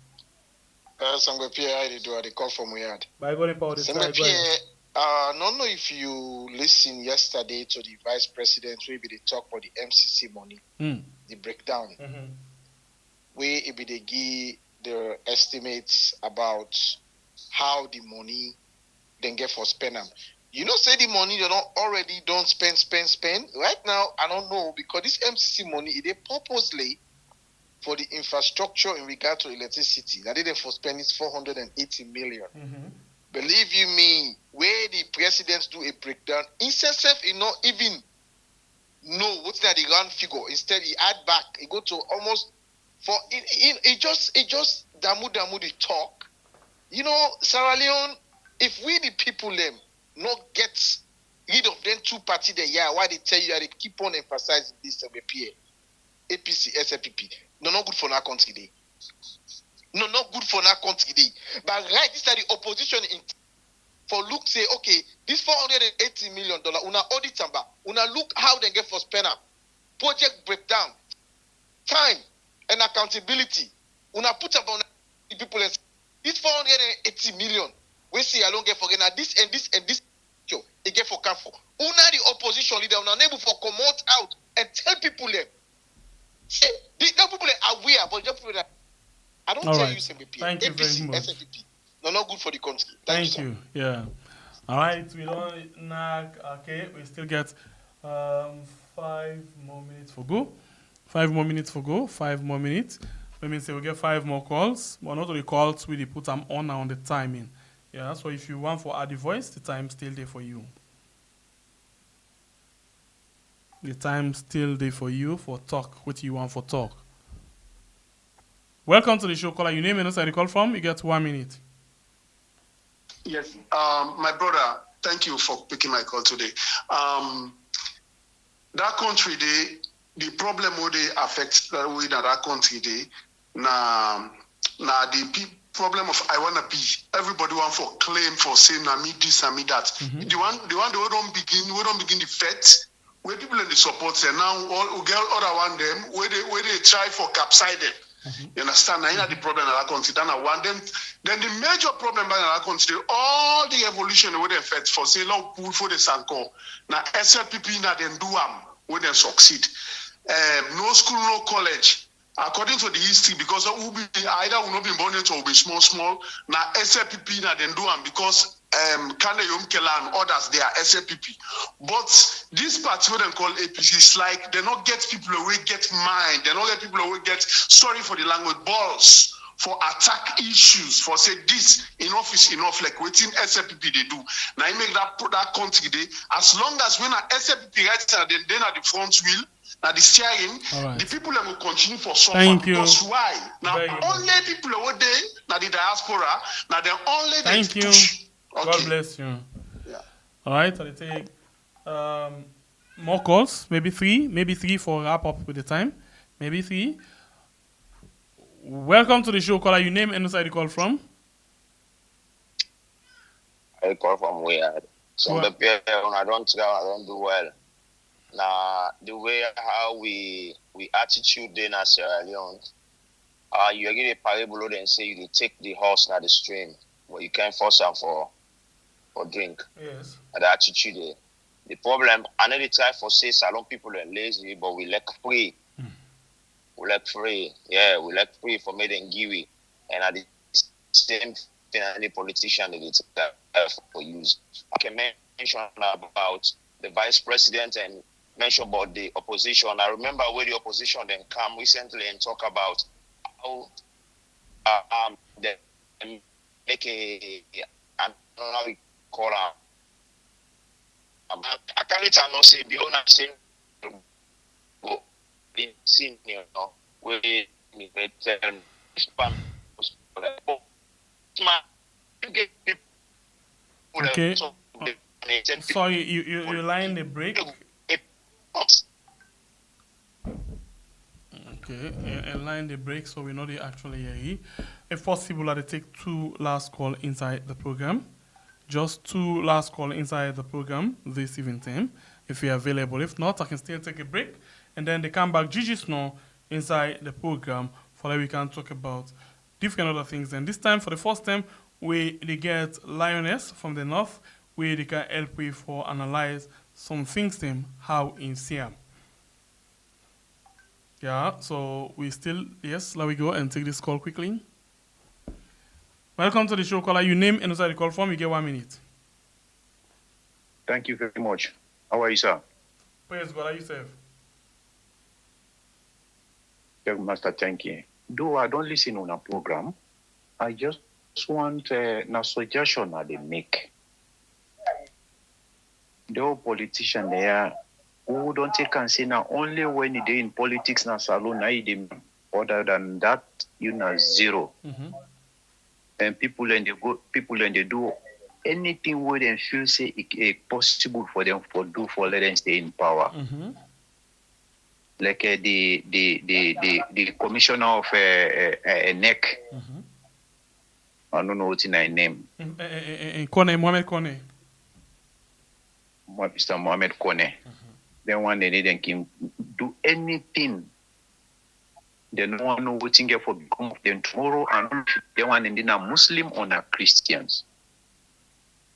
Speaker 9: Sangwe Pierre, I do the call from Uyad.
Speaker 3: By God in power,
Speaker 9: Sangwe Pierre, I don't know if you listened yesterday to the vice president, maybe they talk about the MCC money, the breakdown. Where it be they give their estimates about how the money then get for spend them. You know, say the money they don't spend. Right now, I don't know, because this MCC money, it is purposely for the infrastructure in regard to electricity. That they for spend is 480 million. Believe you me, where the presidents do a breakdown, instead he not even know what's the round figure. Instead, he add back, he go to almost it just damu the talk. You know, Sierra Leone, if we the people them not get rid of them two party there, why they tell you that they keep on emphasizing this APC, SFPP. No, not good for our country day. No, not good for our country day. But right, this is the opposition for look say, okay, this $480 million, una audit number, una look how they get for spend up. Project breakdown, time and accountability. Una put up on the people and say, this 480 million, we see I don't get for now this and this and this. It get for camp for. Una the opposition leader, una able for come out and tell people them. Say, the people are aware, but the people that I don't tell you SMBP.
Speaker 3: Thank you
Speaker 9: APC,
Speaker 3: very much.
Speaker 9: SMBP. No, not good for the country.
Speaker 3: Thank you. Yeah. All right. We don't nag. Okay. We still get 5 more minutes for go. 5 more minutes for go. 5 more minutes. That means we get 5 more calls. But not the calls, we put them on the timing. Yeah. So if you want for add the voice, the time still there for you. The time still there for you for talk. What you want for talk. Welcome to the show, caller. Your name and where you call from. You get 1 minute.
Speaker 7: Yes, my brother, thank you for picking my call today. That country, the problem where they affect that country, the problem of I wanna be. Everybody want for claim for saying na me this and me that. The one they don't begin the fight. Where people in the support say now all get other one them where they try for capsize them. You understand? Now, the problem in that country. Then the major problem in that country, all the evolution where they fed for say long pool for the Sanko. Now SLPP now then do where they succeed. No school, no college. According to the history, because either will not be born into or be small. Now SLPP now then do because Kane Yomkela and others, they are SLPP. But this party what they call APC is like they not get people away get mind, they not get people away get sorry for the language balls for attack issues for say this enough is enough like waiting SLPP they do. Now you make that country day as long as when a SLPP right then at the front wheel. Now the steering, the people that will continue for suffer.
Speaker 3: Thank you.
Speaker 7: Because why? Now only people over there, now the diaspora, now they only
Speaker 3: Thank you.
Speaker 7: push. Okay.
Speaker 3: God bless you.
Speaker 7: Yeah.
Speaker 3: All right, I'll take More calls, maybe three for wrap up with the time. Maybe 3. Welcome to the show, caller. Your name and where you call from?
Speaker 10: I call from where? So the when I don't do well. Now the way how we attitude in Sierra Leone, you give a parable and say you take the horse now the stream, but you can't force them for drink.
Speaker 3: Yes.
Speaker 10: And the attitude there. The problem, I know they try for say salon people are lazy, but we like free. We like free. Yeah, we like free for made and give it. And at the same thing, any politician that it's for use. I can mention about the vice president and mention about the opposition. I remember where the opposition then come recently and talk about how they make I don't know how we call them. I can't not say the owner saying in senior where they tell spam.
Speaker 3: Okay. Sorry, you line the break. Okay, and line the break so we know they actually hear. If possible, I'll take 2 last call inside the program. Just 2 last call inside the program this evening time, if you're available. If not, I can still take a break and then they come back now inside the program for that we can talk about different other things. And this time, for the first time, they get Lioness from the north, where they can help with for analyze some things them how in Siam. Yeah, so we still yes, let we go and take this call quickly. Welcome to the show, caller. Your name and where you call from. You get 1 minute.
Speaker 11: Thank you very much. How are you, sir?
Speaker 3: Praise God. Are you safe?
Speaker 11: Master, thank you. Though I don't listen on a program, I just want a suggestion that they make. The old politician there who don't take and say now only when they in politics now salon other than that you know zero.
Speaker 3: Mm-hmm.
Speaker 11: And people they do anything where they feel say it possible for them for let them stay in power.
Speaker 3: Mm-hmm.
Speaker 11: Like the commissioner of NEC.
Speaker 3: Mm-hmm.
Speaker 11: I don't know what's in her name.
Speaker 3: Mohamed Kone.
Speaker 11: Mr. Mohamed Kone.
Speaker 3: Mm-hmm.
Speaker 11: Then one day they can do anything. They don't want to know what's in there for become of them tomorrow, and they want to be a Muslim or a Christians.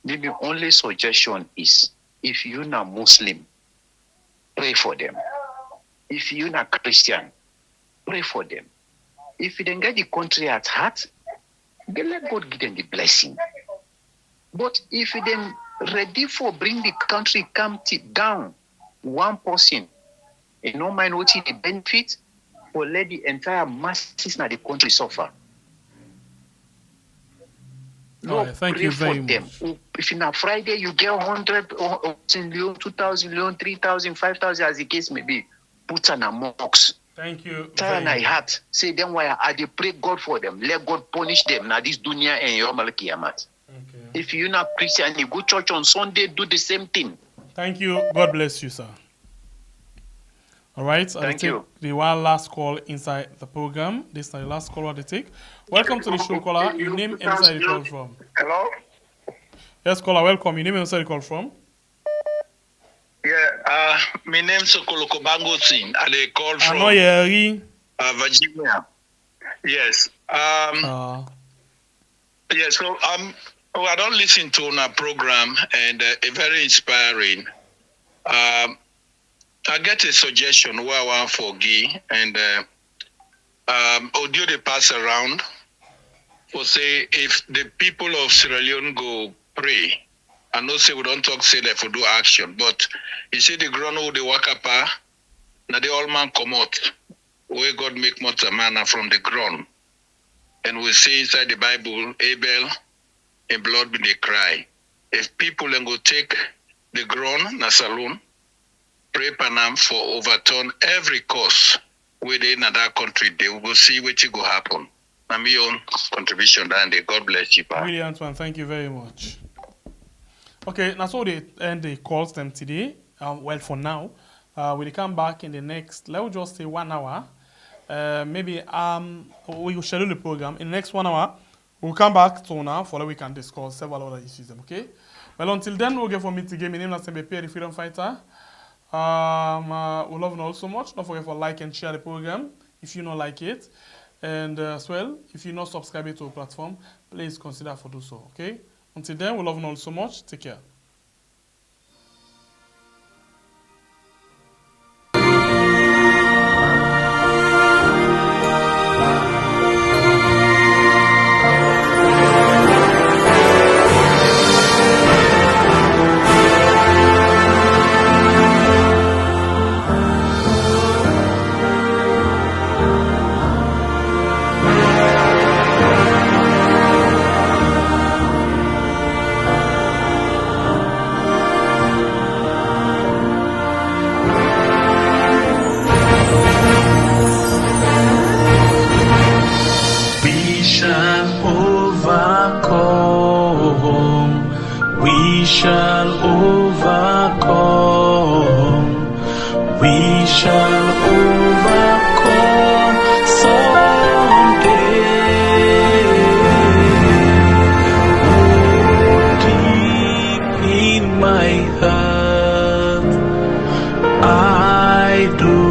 Speaker 11: Maybe only suggestion is if you're not Muslim, pray for them. If you're not Christian, pray for them. If you don't get the country at heart, then let God give them the blessing. But if you then ready for bring the country down, one person, you don't mind what the benefit, or let the entire masses of the country suffer.
Speaker 3: No, thank you very much.
Speaker 11: If in a Friday you get 100 or 2,000, 3,000, 5,000 as the case may be, put on a mocks.
Speaker 3: Thank you.
Speaker 11: Try and I heart. Say them why I pray God for them. Let God punish them. Now this dunya and Yom Kiyamat.
Speaker 3: Okay.
Speaker 11: If you're not Christian, you go church on Sunday, do the same thing.
Speaker 3: Thank you. God bless you, sir. All right.
Speaker 11: Thank you.
Speaker 3: The one last call inside the program. This is the last call I take. Welcome to the show, caller. Your name and where you call from.
Speaker 7: Hello?
Speaker 3: Yes, caller. Welcome. Your name and where you call from.
Speaker 12: Yeah, my name is Sokoloko Bangotin. I call from Virginia. Yes. Yeah, so I don't listen to a program and very inspiring. I get a suggestion where I want for Guy and audio they pass around for say if the people of Sierra Leone go pray. I know say we don't talk say that for do action, but you see the ground who they walk up, now the old man come out, where God make much a manna from the ground. And we see inside the Bible, Abel and blood when they cry. If people then go take the ground, na saloon, pray Panam for overturn every cause within that country, they will go see what go happen. Na my own contribution, and God bless you.
Speaker 3: Brilliant one. Thank you very much. Okay, that's all they end the calls them today. well, for now, we'll come back in the next, let's just say 1 hour. Maybe we will schedule the program. In the next 1 hour, we'll come back to now for that we can discuss several other issues. Okay? Well, until then, we'll get for me to game. My name is MBP, the Freedom Fighter. We love you all so much. Don't forget to like and share the program if you don't like it. And as well, if you're not subscribing to our platform, please consider for do so. Okay? Until then, we love you all so much. Take care.
Speaker 2: We shall overcome. We shall overcome someday. Oh, deep in my heart, I do